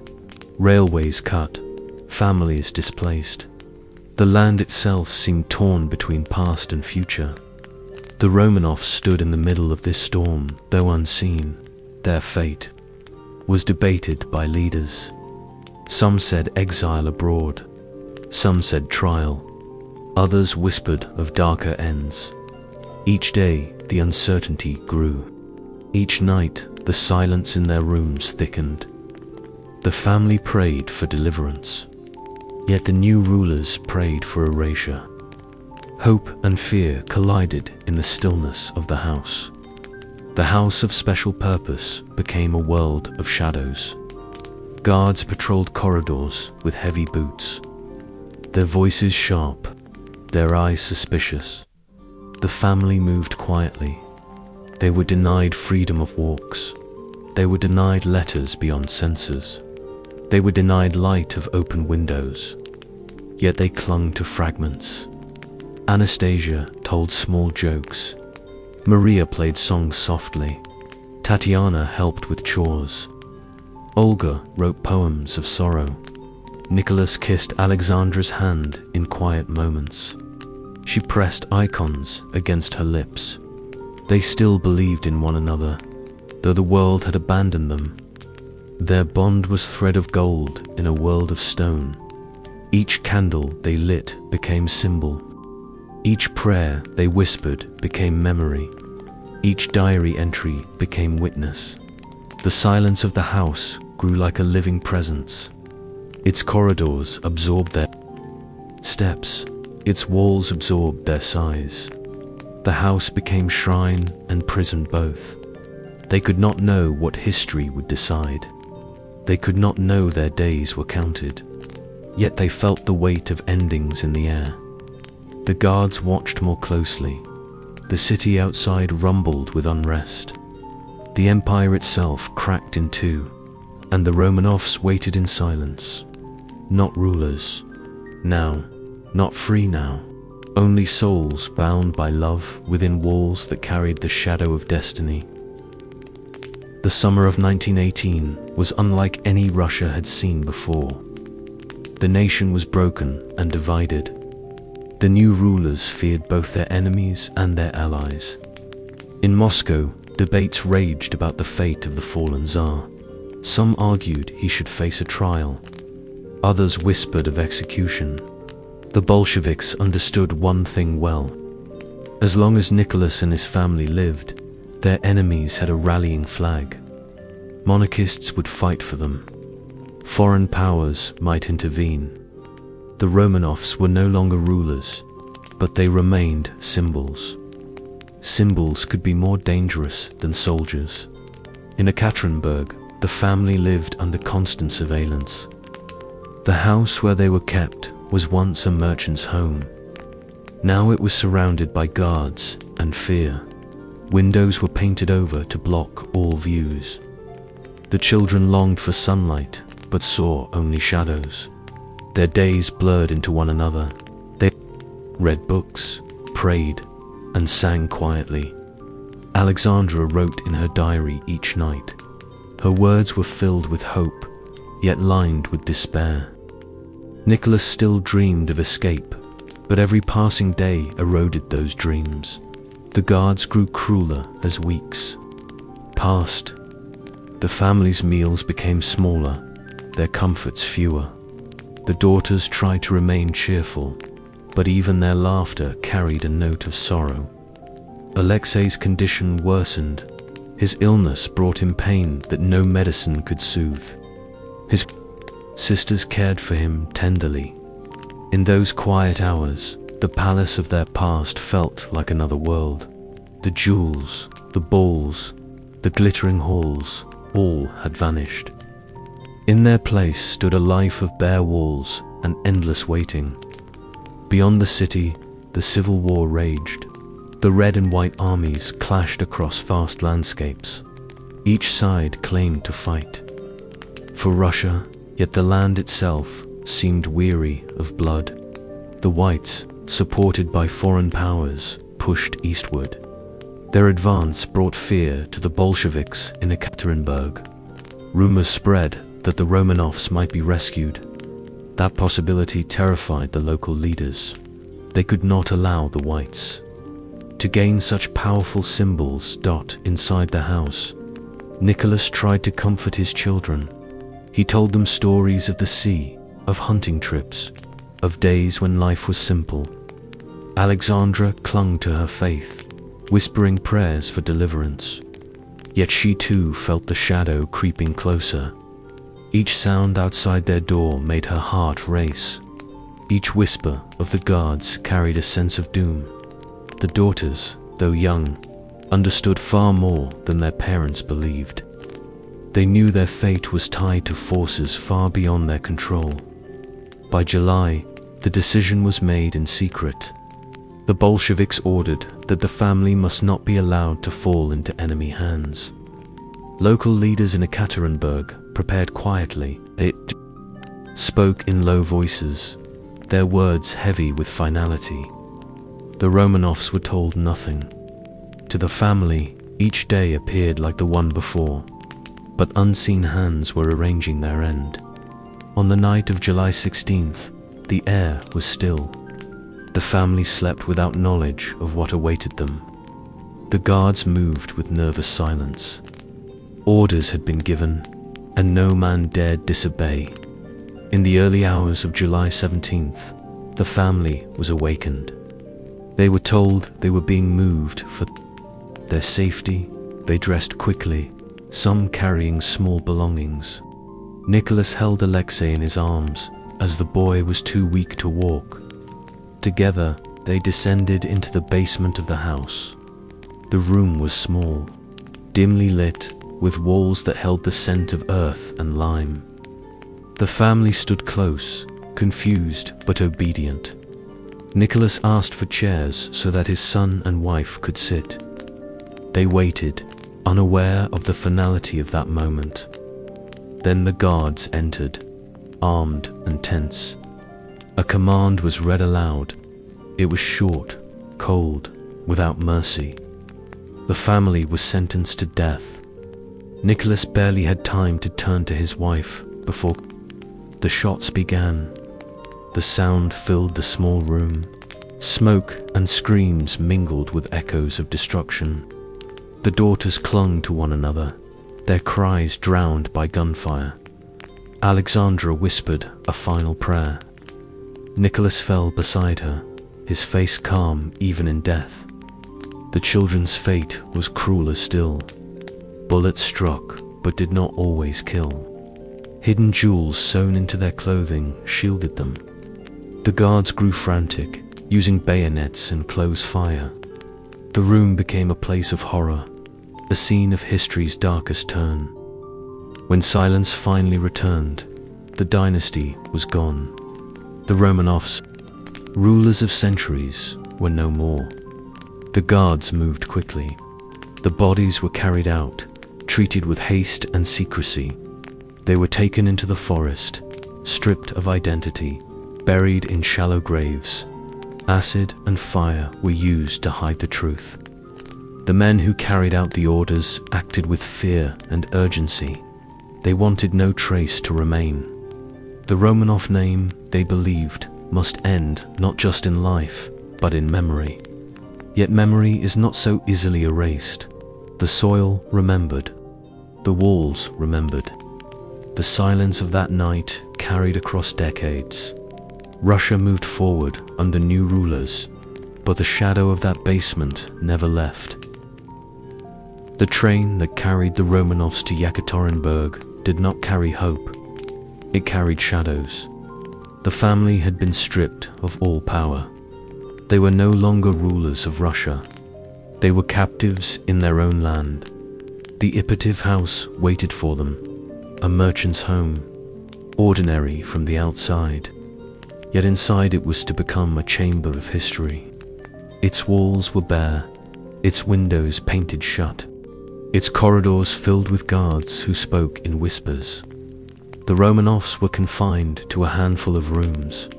Railways cut. Families displaced. The land itself seemed torn between past and future. The Romanovs stood in the middle of this storm, though unseen. Their fate was debated by leaders. Some said exile abroad. Some said trial. Others whispered of darker ends. Each day, the uncertainty grew. Each night, the silence in their rooms thickened. The family prayed for deliverance. Yet the new rulers prayed for erasure. Hope and fear collided in the stillness of the house. The house of special purpose became a world of shadows. Guards patrolled corridors with heavy boots. Their voices sharp, their eyes suspicious. The family moved quietly. They were denied freedom of walks. They were denied letters beyond censors. They were denied light of open windows. Yet they clung to fragments. Anastasia told small jokes. Maria played songs softly. Tatiana helped with chores. Olga wrote poems of sorrow. Nicholas kissed Alexandra's hand in quiet moments. She pressed icons against her lips. They still believed in one another, though the world had abandoned them. Their bond was thread of gold in a world of stone. Each candle they lit became symbol. Each prayer they whispered became memory. Each diary entry became witness. The silence of the house grew like a living presence. Its corridors absorbed their steps. Its walls absorbed their sighs. The house became shrine and prison both. They could not know what history would decide. They could not know their days were counted. Yet they felt the weight of endings in the air. The guards watched more closely. The city outside rumbled with unrest. The empire itself cracked in two, and the Romanovs waited in silence. Not rulers. Now. Not free now. Only souls bound by love within walls that carried the shadow of destiny. The summer of 1918 was unlike any Russia had seen before. The nation was broken and divided. The new rulers feared both their enemies and their allies. In Moscow, debates raged about the fate of the fallen Tsar. Some argued he should face a trial. Others whispered of execution. The Bolsheviks understood one thing well. As long as Nicholas and his family lived, their enemies had a rallying flag. Monarchists would fight for them. Foreign powers might intervene. The Romanovs were no longer rulers, but they remained symbols. Symbols could be more dangerous than soldiers. In Ekaterinburg, the family lived under constant surveillance. The house where they were kept was once a merchant's home. Now it was surrounded by guards and fear. Windows were painted over to block all views. The children longed for sunlight, but saw only shadows. Their days blurred into one another. They read books, prayed, and sang quietly. Alexandra wrote in her diary each night. Her words were filled with hope, yet lined with despair. Nicholas still dreamed of escape, but every passing day eroded those dreams. The guards grew crueler as weeks passed. The family's meals became smaller, their comforts fewer. The daughters tried to remain cheerful, but even their laughter carried a note of sorrow. Alexei's condition worsened. His illness brought him pain that no medicine could soothe. His sisters cared for him tenderly. In those quiet hours, the palace of their past felt like another world. The jewels, the balls, the glittering halls, all had vanished. In their place stood a life of bare walls and endless waiting. Beyond the city, the civil war raged. The red and white armies clashed across vast landscapes. Each side claimed to fight for Russia, yet the land itself seemed weary of blood. The whites, supported by foreign powers, pushed eastward. Their advance brought fear to the Bolsheviks in Ekaterinburg. Rumors spread that the Romanovs might be rescued. That possibility terrified the local leaders. They could not allow the whites to gain such powerful symbols. Inside the house, Nicholas tried to comfort his children. He told them stories of the sea, of hunting trips, of days when life was simple. Alexandra clung to her faith, whispering prayers for deliverance. Yet she too felt the shadow creeping closer. Each sound outside their door made her heart race. Each whisper of the guards carried a sense of doom. The daughters, though young, understood far more than their parents believed. They knew their fate was tied to forces far beyond their control. By July, the decision was made in secret. The Bolsheviks ordered that the family must not be allowed to fall into enemy hands. Local leaders in Ekaterinburg prepared quietly. They spoke in low voices, their words heavy with finality. The Romanovs were told nothing. To the family, each day appeared like the one before, but unseen hands were arranging their end. On the night of July 16th, the air was still. The family slept without knowledge of what awaited them. The guards moved with nervous silence. Orders had been given, and no man dared disobey. In the early hours of July 17th, the family was awakened. They were told they were being moved for their safety. They dressed quickly, some carrying small belongings. Nicholas held Alexei in his arms, as the boy was too weak to walk. Together, they descended into the basement of the house. The room was small, dimly lit, with walls that held the scent of earth and lime. The family stood close, confused but obedient. Nicholas asked for chairs so that his son and wife could sit. They waited, unaware of the finality of that moment. Then the guards entered, armed and tense. A command was read aloud. It was short, cold, without mercy. The family was sentenced to death. Nicholas barely had time to turn to his wife before the shots began. The sound filled the small room. Smoke and screams mingled with echoes of destruction. The daughters clung to one another, their cries drowned by gunfire. Alexandra whispered a final prayer. Nicholas fell beside her, his face calm even in death. The children's fate was crueler still. Bullets struck, but did not always kill. Hidden jewels sewn into their clothing shielded them. The guards grew frantic, using bayonets and close fire. The room became a place of horror, a scene of history's darkest turn. When silence finally returned, the dynasty was gone. The Romanovs, rulers of centuries, were no more. The guards moved quickly. The bodies were carried out, treated with haste and secrecy. They were taken into the forest, stripped of identity, buried in shallow graves. Acid and fire were used to hide the truth. The men who carried out the orders acted with fear and urgency. They wanted no trace to remain. The Romanov name, they believed, must end not just in life, but in memory. Yet memory is not so easily erased. The soil remembered. The walls remembered. The silence of that night carried across decades. Russia moved forward under new rulers, but the shadow of that basement never left. The train that carried the Romanovs to Yekaterinburg did not carry hope. It carried shadows. The family had been stripped of all power. They were no longer rulers of Russia. They were captives in their own land. The Ipatiev house waited for them, a merchant's home, ordinary from the outside. Yet inside it was to become a chamber of history. Its walls were bare, its windows painted shut, its corridors filled with guards who spoke in whispers. The Romanovs were confined to a handful of rooms,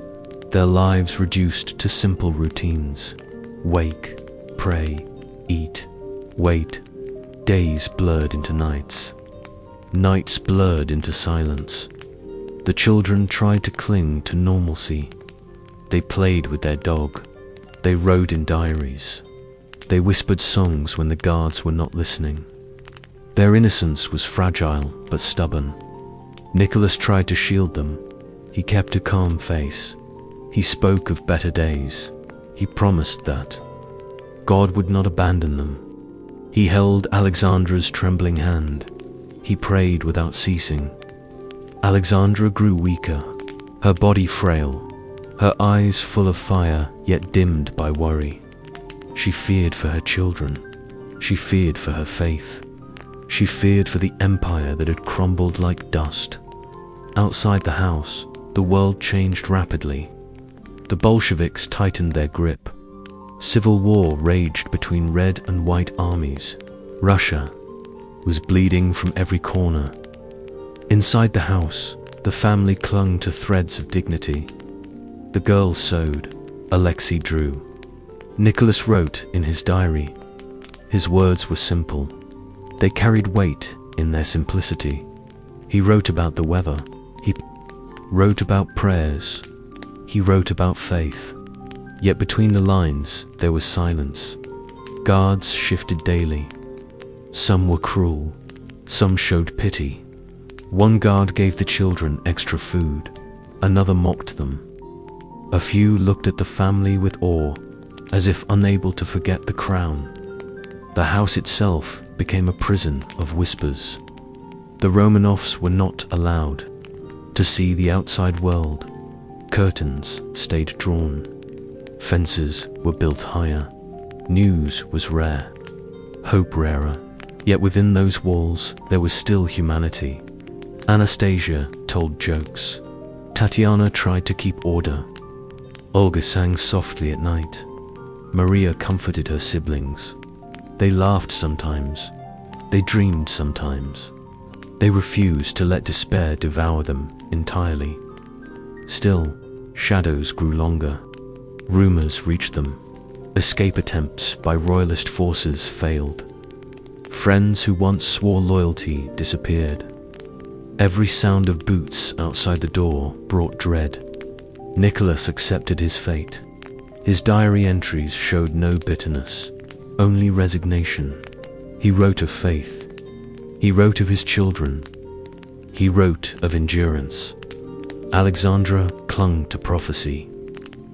their lives reduced to simple routines. Wake, pray, eat, wait. Days blurred into nights. Nights blurred into silence. The children tried to cling to normalcy. They played with their dog. They wrote in diaries. They whispered songs when the guards were not listening. Their innocence was fragile but stubborn. Nicholas tried to shield them. He kept a calm face. He spoke of better days. He promised that God would not abandon them. He held Alexandra's trembling hand. He prayed without ceasing. Alexandra grew weaker, her body frail, her eyes full of fire yet dimmed by worry. She feared for her children. She feared for her faith. She feared for the empire that had crumbled like dust. Outside the house, the world changed rapidly. The Bolsheviks tightened their grip. Civil war raged between red and white armies. Russia was bleeding from every corner. Inside the house, the family clung to threads of dignity. The girl sewed, Alexei drew. Nicholas wrote in his diary. His words were simple. They carried weight in their simplicity. He wrote about the weather. He wrote about prayers. He wrote about faith. Yet between the lines, there was silence. Guards shifted daily. Some were cruel. Some showed pity. One guard gave the children extra food. Another mocked them. A few looked at the family with awe, as if unable to forget the crown. The house itself became a prison of whispers. The Romanovs were not allowed to see the outside world. Curtains stayed drawn. Fences were built higher. News was rare. Hope rarer. Yet within those walls there was still humanity. Anastasia told jokes. Tatiana tried to keep order. Olga sang softly at night. Maria comforted her siblings. They laughed sometimes. They dreamed sometimes. They refused to let despair devour them entirely. Still, shadows grew longer. Rumors reached them. Escape attempts by royalist forces failed. Friends who once swore loyalty disappeared. Every sound of boots outside the door brought dread. Nicholas accepted his fate. His diary entries showed no bitterness, only resignation. He wrote of faith. He wrote of his children. He wrote of endurance. Alexandra clung to prophecy.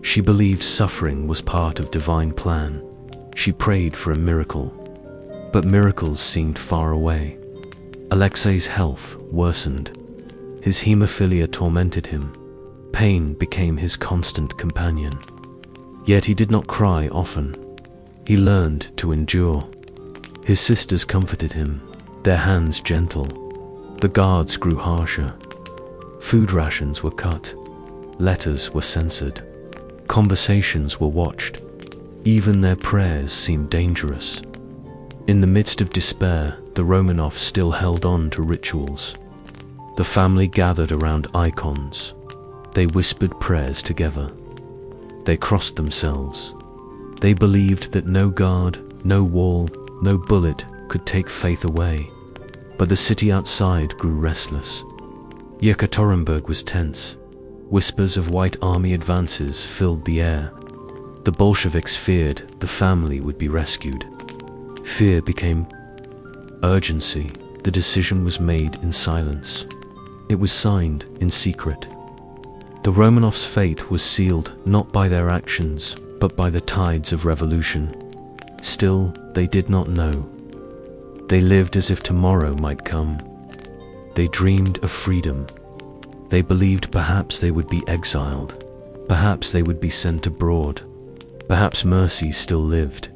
She believed suffering was part of divine plan. She prayed for a miracle. But miracles seemed far away. Alexei's health worsened. His hemophilia tormented him. Pain became his constant companion. Yet he did not cry often. He learned to endure. His sisters comforted him, their hands gentle. The guards grew harsher. Food rations were cut. Letters were censored. Conversations were watched. Even their prayers seemed dangerous. In the midst of despair, the Romanovs still held on to rituals. The family gathered around icons. They whispered prayers together. They crossed themselves. They believed that no guard, no wall, no bullet could take faith away. But the city outside grew restless. Yekaterinburg was tense. Whispers of white army advances filled the air. The Bolsheviks feared the family would be rescued. Fear became urgency. The decision was made in silence. It was signed in secret. The Romanovs' fate was sealed not by their actions, but by the tides of revolution. Still, they did not know. They lived as if tomorrow might come. They dreamed of freedom. They believed perhaps they would be exiled. Perhaps they would be sent abroad. Perhaps mercy still lived.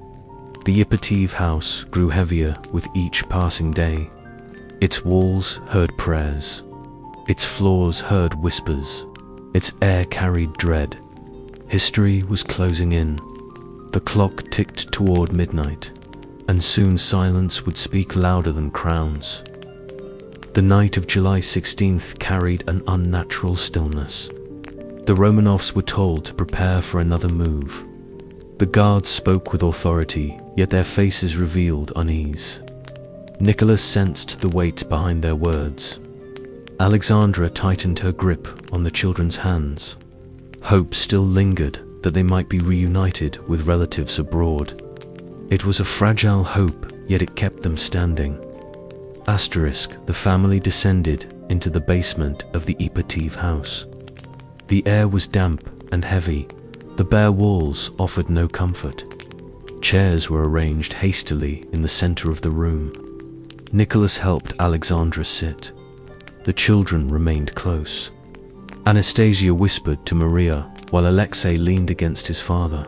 The Ipatiev house grew heavier with each passing day. Its walls heard prayers. Its floors heard whispers. Its air carried dread. History was closing in. The clock ticked toward midnight, and soon silence would speak louder than crowns. The night of July 16th carried an unnatural stillness. The Romanovs were told to prepare for another move. The guards spoke with authority, yet their faces revealed unease. Nicholas sensed the weight behind their words. Alexandra tightened her grip on the children's hands. Hope still lingered that they might be reunited with relatives abroad. It was a fragile hope, yet it kept them standing. The family descended into the basement of the Ipatiev house. The air was damp and heavy. The bare walls offered no comfort. Chairs were arranged hastily in the center of the room. Nicholas helped Alexandra sit. The children remained close. Anastasia whispered to Maria while Alexei leaned against his father.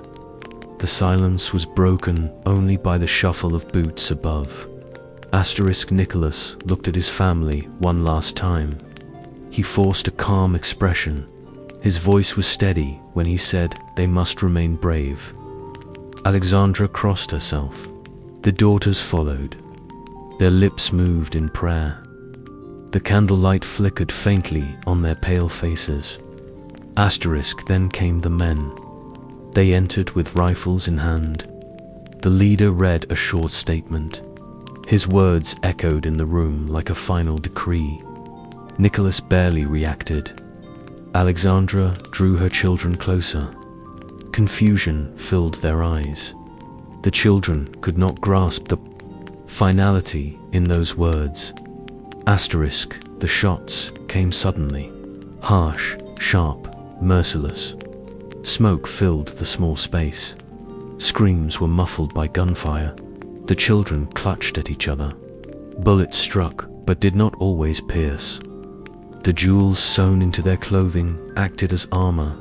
The silence was broken only by the shuffle of boots above. Nicholas looked at his family one last time. He forced a calm expression. His voice was steady when he said they must remain brave. Alexandra crossed herself. The daughters followed. Their lips moved in prayer. The candlelight flickered faintly on their pale faces. Then came the men. They entered with rifles in hand. The leader read a short statement. His words echoed in the room like a final decree. Nicholas barely reacted. Alexandra drew her children closer. Confusion filled their eyes. The children could not grasp the finality in those words. The shots came suddenly. Harsh, sharp, merciless. Smoke filled the small space. Screams were muffled by gunfire. The children clutched at each other. Bullets struck, but did not always pierce. The jewels sewn into their clothing acted as armor.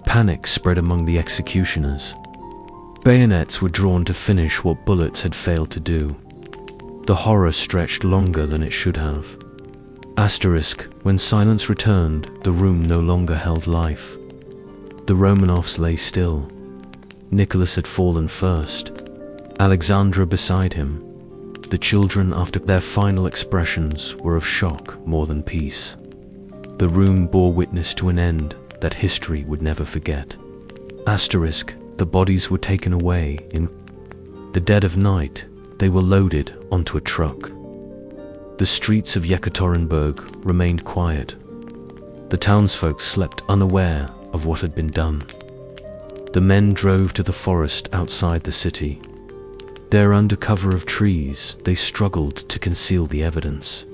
Panic spread among the executioners. Bayonets were drawn to finish what bullets had failed to do. The horror stretched longer than it should have. When silence returned, the room no longer held life. The Romanovs lay still. Nicholas had fallen first. Alexandra beside him. The children, after their final expressions, were of shock more than peace. The room bore witness to an end that history would never forget. The bodies were taken away. In the dead of night, they were loaded onto a truck. The streets of Yekaterinburg remained quiet. The townsfolk slept unaware of what had been done. The men drove to the forest outside the city. There, under cover of trees, they struggled to conceal the evidence.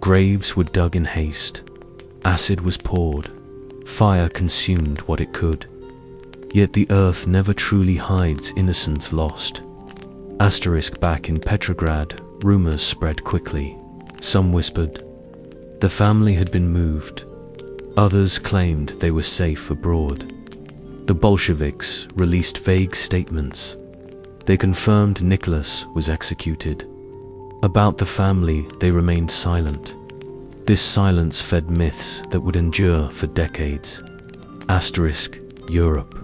Graves were dug in haste. Acid was poured. Fire consumed what it could. Yet the earth never truly hides innocence lost. Back in Petrograd, rumors spread quickly. Some whispered the family had been moved. Others claimed they were safe abroad. The Bolsheviks released vague statements. They confirmed Nicholas was executed. About the family, they remained silent. This silence fed myths that would endure for decades. Europe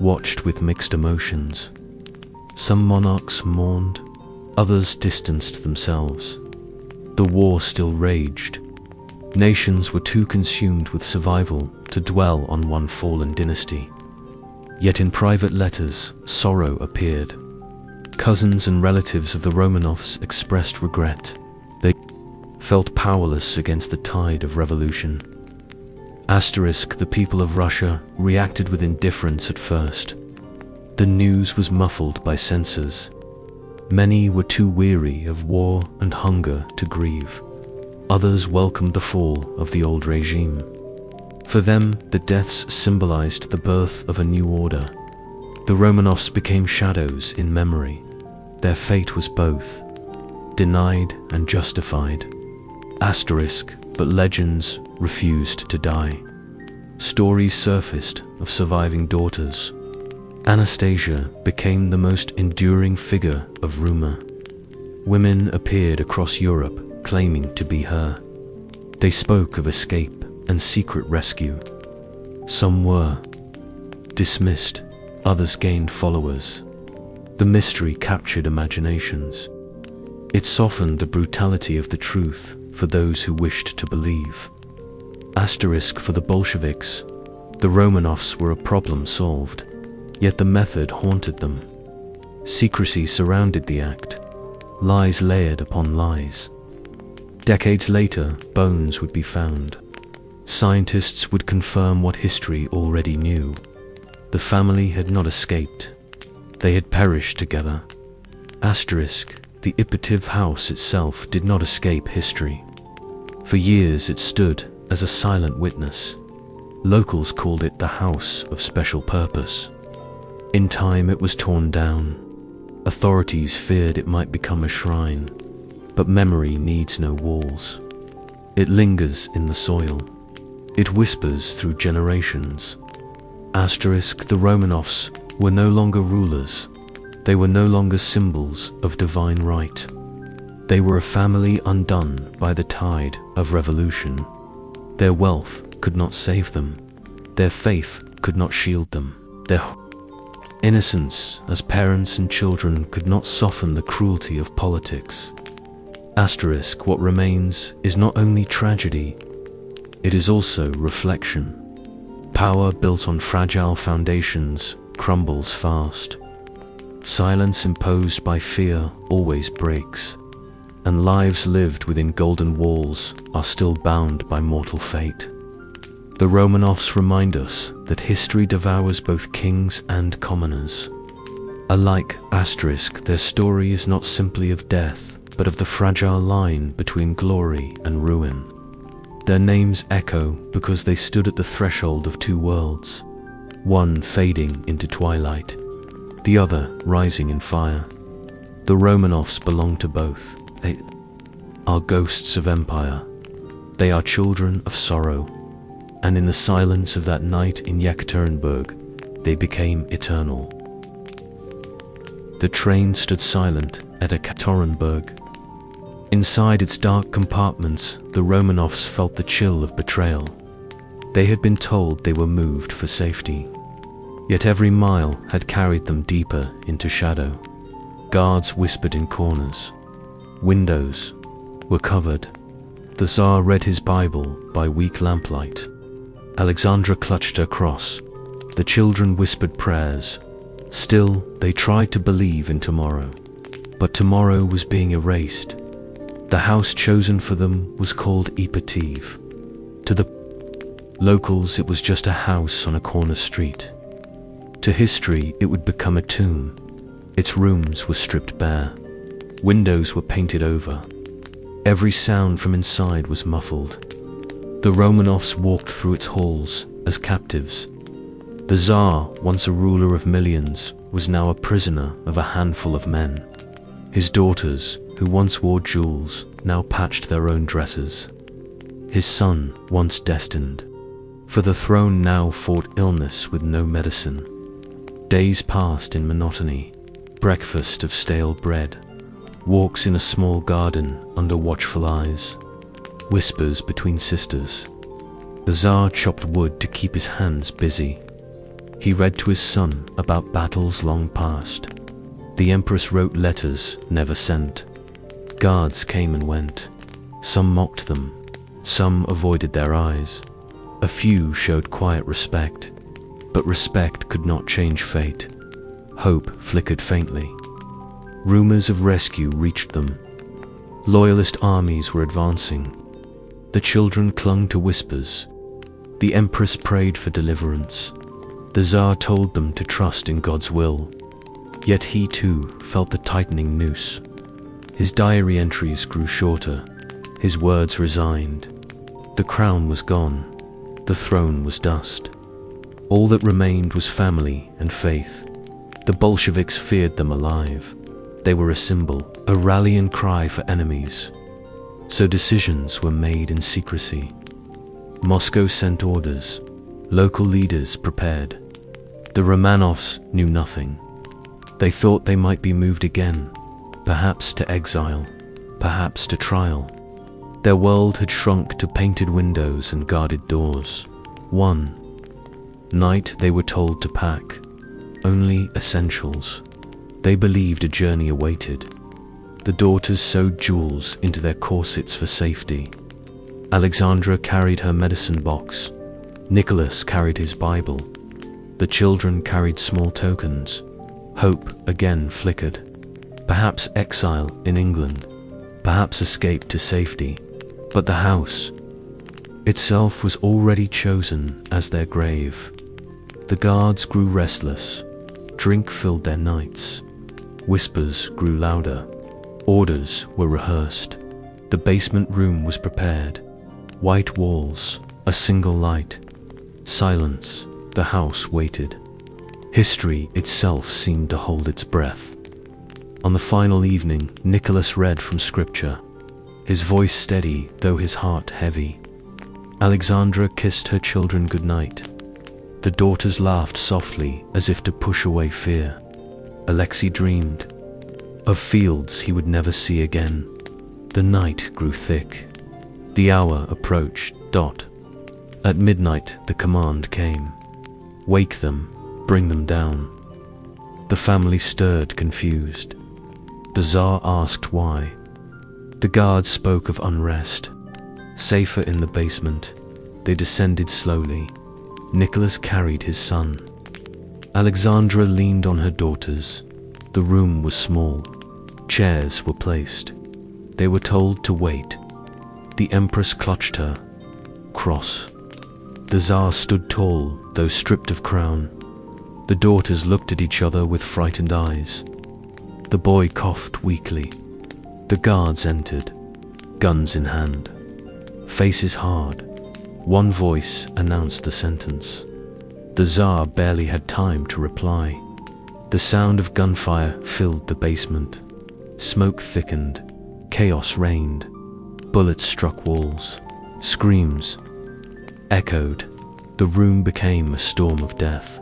watched with mixed emotions. Some monarchs mourned, others distanced themselves. The war still raged. Nations were too consumed with survival to dwell on one fallen dynasty. Yet in private letters, sorrow appeared. Cousins and relatives of the Romanovs expressed regret. They felt powerless against the tide of revolution. The people of Russia reacted with indifference at first. The news was muffled by censors. Many were too weary of war and hunger to grieve. Others welcomed the fall of the old regime. For them, the deaths symbolized the birth of a new order. The Romanovs became shadows in memory. Their fate was both denied and justified. But legends refused to die. Stories surfaced of surviving daughters. Anastasia became the most enduring figure of rumor. Women appeared across Europe claiming to be her. They spoke of escape and secret rescue. Some were dismissed, others gained followers. The mystery captured imaginations. It softened the brutality of the truth for those who wished to believe. For the Bolsheviks, the Romanovs were a problem solved, yet the method haunted them. Secrecy surrounded the act, lies layered upon lies. Decades later, bones would be found. Scientists would confirm what history already knew. The family had not escaped. They had perished together. The Ipatiev house itself did not escape history. For years it stood as a silent witness. Locals called it the House of Special Purpose. In time it was torn down. Authorities feared it might become a shrine. But memory needs no walls. It lingers in the soil. It whispers through generations. The Romanovs were no longer rulers. They were no longer symbols of divine right. They were a family undone by the tide of revolution. Their wealth could not save them. Their faith could not shield them. Their Innocence, as parents and children, could not soften the cruelty of politics. Asterisk, what remains is not only tragedy, it is also reflection. Power built on fragile foundations crumbles fast. Silence imposed by fear always breaks, and lives lived within golden walls are still bound by mortal fate. The Romanovs remind us that history devours both kings and commoners. Alike, asterisk, their story is not simply of death, but of the fragile line between glory and ruin. Their names echo because they stood at the threshold of two worlds, one fading into twilight, the other rising in fire. The Romanovs belong to both. They are ghosts of empire. They are children of sorrow. And in the silence of that night in Yekaterinburg, they became eternal. The train stood silent at Yekaterinburg. Inside its dark compartments, the Romanovs felt the chill of betrayal. They had been told they were moved for safety, yet every mile had carried them deeper into shadow. Guards whispered in corners. Windows were covered. The Tsar read his Bible by weak lamplight. Alexandra clutched her cross. The children whispered prayers. Still, they tried to believe in tomorrow. But tomorrow was being erased. The house chosen for them was called Ipativ. To the locals, it was just a house on a corner street. To history, it would become a tomb. Its rooms were stripped bare. Windows were painted over. Every sound from inside was muffled. The Romanovs walked through its halls as captives. The Tsar, once a ruler of millions, was now a prisoner of a handful of men. His daughters, who once wore jewels, now patched their own dresses. His son, once destined for the throne, now fought illness with no medicine. Days passed in monotony, breakfast of stale bread, walks in a small garden under watchful eyes, whispers between sisters. The Tsar chopped wood to keep his hands busy. He read to his son about battles long past. The Empress wrote letters never sent. Guards came and went. Some mocked them, some avoided their eyes. A few showed quiet respect, but respect could not change fate. Hope flickered faintly. Rumors of rescue reached them. Loyalist armies were advancing. The children clung to whispers. The Empress prayed for deliverance. The Tsar told them to trust in God's will. Yet he too felt the tightening noose. His diary entries grew shorter. His words resigned. The crown was gone. The throne was dust. All that remained was family and faith. The Bolsheviks feared them alive. They were a symbol, a rallying cry for enemies. So decisions were made in secrecy. Moscow sent orders. Local leaders prepared. The Romanovs knew nothing. They thought they might be moved again, perhaps to exile, perhaps to trial. Their world had shrunk to painted windows and guarded doors. One night they were told to pack only essentials. They believed a journey awaited. The daughters sewed jewels into their corsets for safety. Alexandra carried her medicine box. Nicholas carried his Bible. The children carried small tokens. Hope again flickered. Perhaps exile in England, perhaps escape to safety. But the house itself was already chosen as their grave. The guards grew restless. Drink filled their nights. Whispers grew louder. Orders were rehearsed. The basement room was prepared. White walls, a single light. Silence, the house waited. History itself seemed to hold its breath. On the final evening, Nicholas read from scripture, his voice steady, though his heart heavy. Alexandra kissed her children goodnight. The daughters laughed softly, as if to push away fear. Alexei dreamed of fields he would never see again. The night grew thick. The hour approached. At midnight, the command came. Wake them, bring them down. The family stirred, confused. The Tsar asked why. The guards spoke of unrest. Safer in the basement, they descended slowly. Nicholas carried his son. Alexandra leaned on her daughters. The room was small. Chairs were placed. They were told to wait. The Empress clutched her, cross. The Tsar stood tall, though stripped of crown. The daughters looked at each other with frightened eyes. The boy coughed weakly. The guards entered, guns in hand. Faces hard. One voice announced the sentence. The Tsar barely had time to reply. The sound of gunfire filled the basement. Smoke thickened. Chaos reigned. Bullets struck walls. Screams echoed. The room became a storm of death.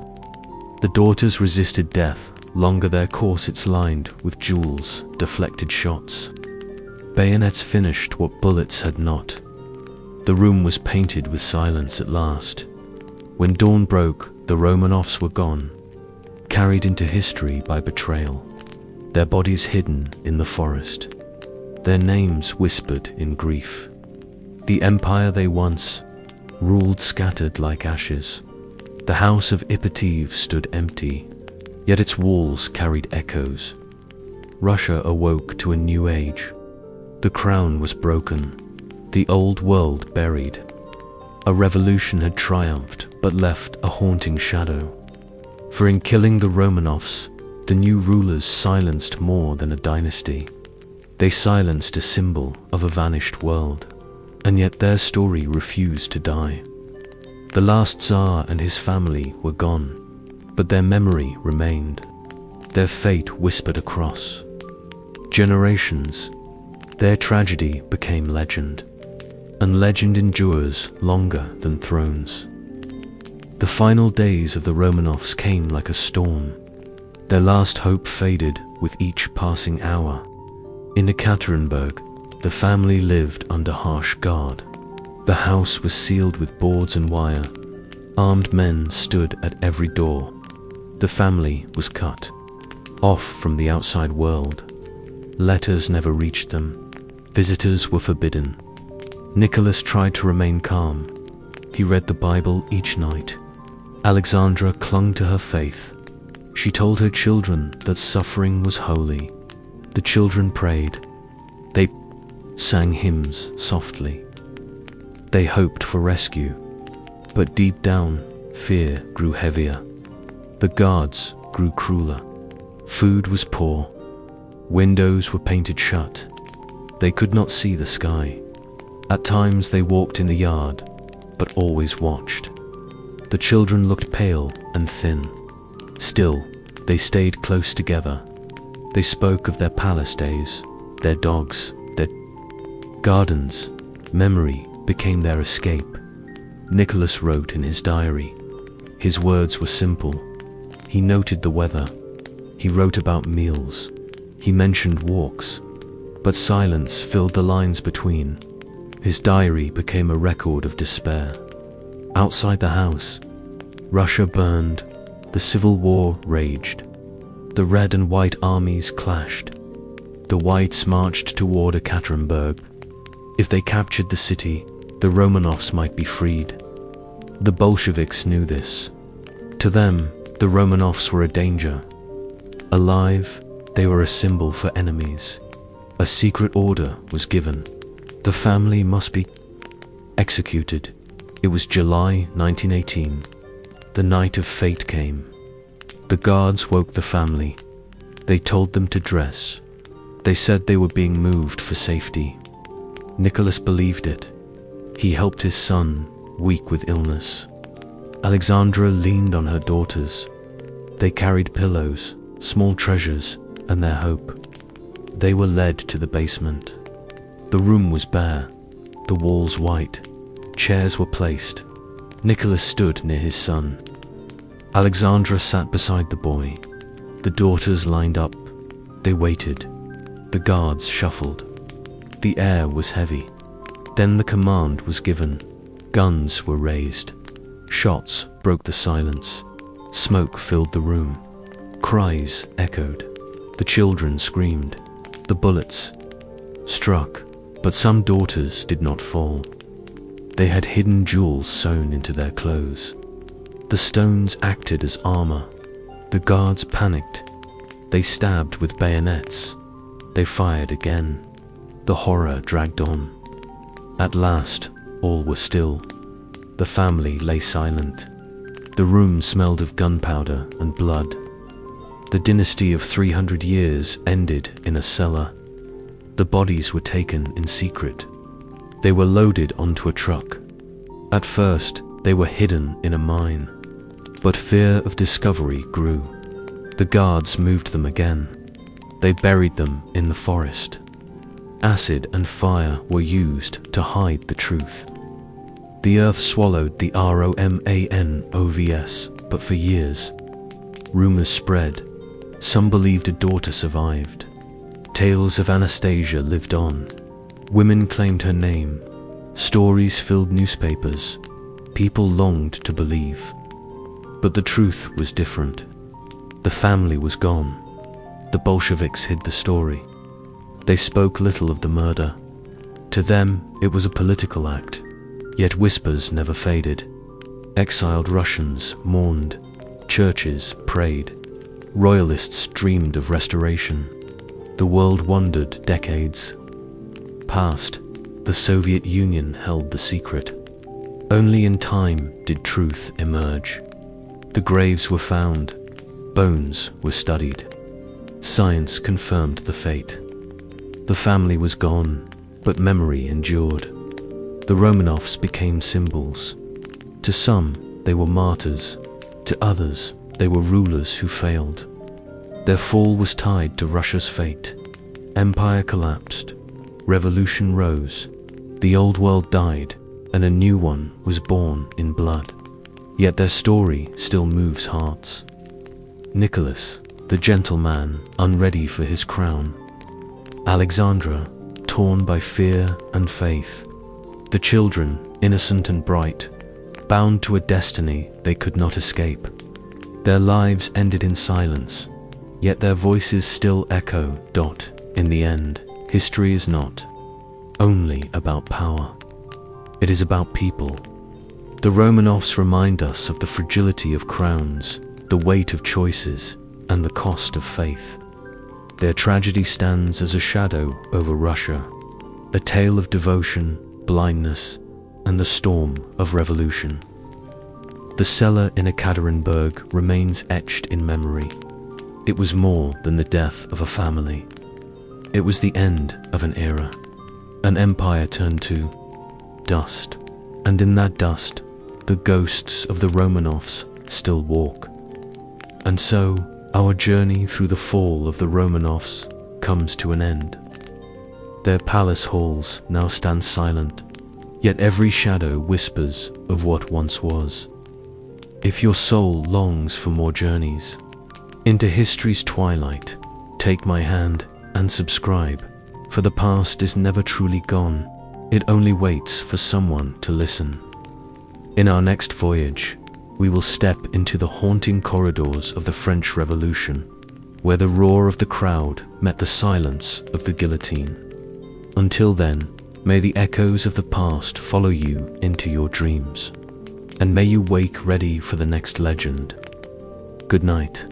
The daughters resisted death, longer their corsets lined with jewels, deflected shots. Bayonets finished what bullets had not. The room was painted with silence at last. When dawn broke, the Romanovs were gone, carried into history by betrayal. Their bodies hidden in the forest. Their names whispered in grief. The empire they once ruled scattered like ashes. The house of Ipatiev stood empty, yet its walls carried echoes. Russia awoke to a new age. The crown was broken, the old world buried. A revolution had triumphed, but left a haunting shadow. For in killing the Romanovs, the new rulers silenced more than a dynasty. They silenced a symbol of a vanished world, and yet their story refused to die. The last Tsar and his family were gone, but their memory remained. Their fate whispered across generations. Their tragedy became legend, and legend endures longer than thrones. The final days of the Romanovs came like a storm. Their last hope faded with each passing hour. In Ekaterinburg, the family lived under harsh guard. The house was sealed with boards and wire. Armed men stood at every door. The family was cut off from the outside world. Letters never reached them. Visitors were forbidden. Nicholas tried to remain calm. He read the Bible each night. Alexandra clung to her faith. She told her children that suffering was holy. The children prayed. They sang hymns softly. They hoped for rescue, but deep down, fear grew heavier. The guards grew crueler. Food was poor. Windows were painted shut. They could not see the sky. At times they walked in the yard, but always watched. The children looked pale and thin. Still, they stayed close together. They spoke of their palace days, their dogs, their gardens. Memory became their escape. Nicholas wrote in his diary. His words were simple. He noted the weather. He wrote about meals. He mentioned walks. But silence filled the lines between. His diary became a record of despair. Outside the house, Russia burned. The civil war raged. The red and white armies clashed. The whites marched toward Ekaterinburg. If they captured the city, the Romanovs might be freed. The Bolsheviks knew this. To them, the Romanovs were a danger. Alive, they were a symbol for enemies. A secret order was given. The family must be executed. It was July 1918. The night of fate came. The guards woke the family. They told them to dress. They said they were being moved for safety. Nicholas believed it. He helped his son, weak with illness. Alexandra leaned on her daughters. They carried pillows, small treasures, and their hope. They were led to the basement. The room was bare, the walls white. Chairs were placed. Nicholas stood near his son. Alexandra sat beside the boy. The daughters lined up. They waited. The guards shuffled. The air was heavy. Then the command was given. Guns were raised. Shots broke the silence. Smoke filled the room. cries echoed. The children screamed. The bullets struck, but some daughters did not fall. They had hidden jewels sewn into their clothes. The stones acted as armor. The guards panicked. They stabbed with bayonets. They fired again. The horror dragged on. At last, all was still. The family lay silent. The room smelled of gunpowder and blood. The dynasty of 300 years ended in a cellar. The bodies were taken in secret. They were loaded onto a truck. At first, they were hidden in a mine. But fear of discovery grew. The guards moved them again. They buried them in the forest. Acid and fire were used to hide the truth. The earth swallowed the Romanovs, but for years, rumors spread. Some believed a daughter survived. Tales of Anastasia lived on. Women claimed her name. Stories filled newspapers. People longed to believe. But the truth was different. The family was gone. The Bolsheviks hid the story. They spoke little of the murder. To them, it was a political act. Yet whispers never faded. Exiled Russians mourned. Churches prayed. Royalists dreamed of restoration. The world wondered decades past. The Soviet Union held the secret. Only in time did truth emerge. The graves were found. Bones were studied. Science confirmed the fate. The family was gone, but memory endured. The Romanovs became symbols. To some, they were martyrs. To others, they were rulers who failed. Their fall was tied to Russia's fate. Empire collapsed. Revolution rose. The old world died, and a new one was born in blood. Yet their story still moves hearts. Nicholas, the gentleman, unready for his crown. Alexandra, torn by fear and faith. The children, innocent and bright, bound to a destiny they could not escape. Their lives ended in silence, yet their voices still echo. In the end, history is not only about power. It is about people. The Romanovs remind us of the fragility of crowns, the weight of choices, and the cost of faith. Their tragedy stands as a shadow over Russia, a tale of devotion, blindness, and the storm of revolution. The cellar in Ekaterinburg remains etched in memory. It was more than the death of a family. It was the end of an era. An empire turned to dust, and in that dust, the ghosts of the Romanovs still walk. And so, our journey through the fall of the Romanovs comes to an end. Their palace halls now stand silent, yet every shadow whispers of what once was. If your soul longs for more journeys into history's twilight, take my hand and subscribe, for the past is never truly gone. It only waits for someone to listen. In our next voyage, we will step into the haunting corridors of the French Revolution, where the roar of the crowd met the silence of the guillotine. Until then, may the echoes of the past follow you into your dreams, and may you wake ready for the next legend. Good night.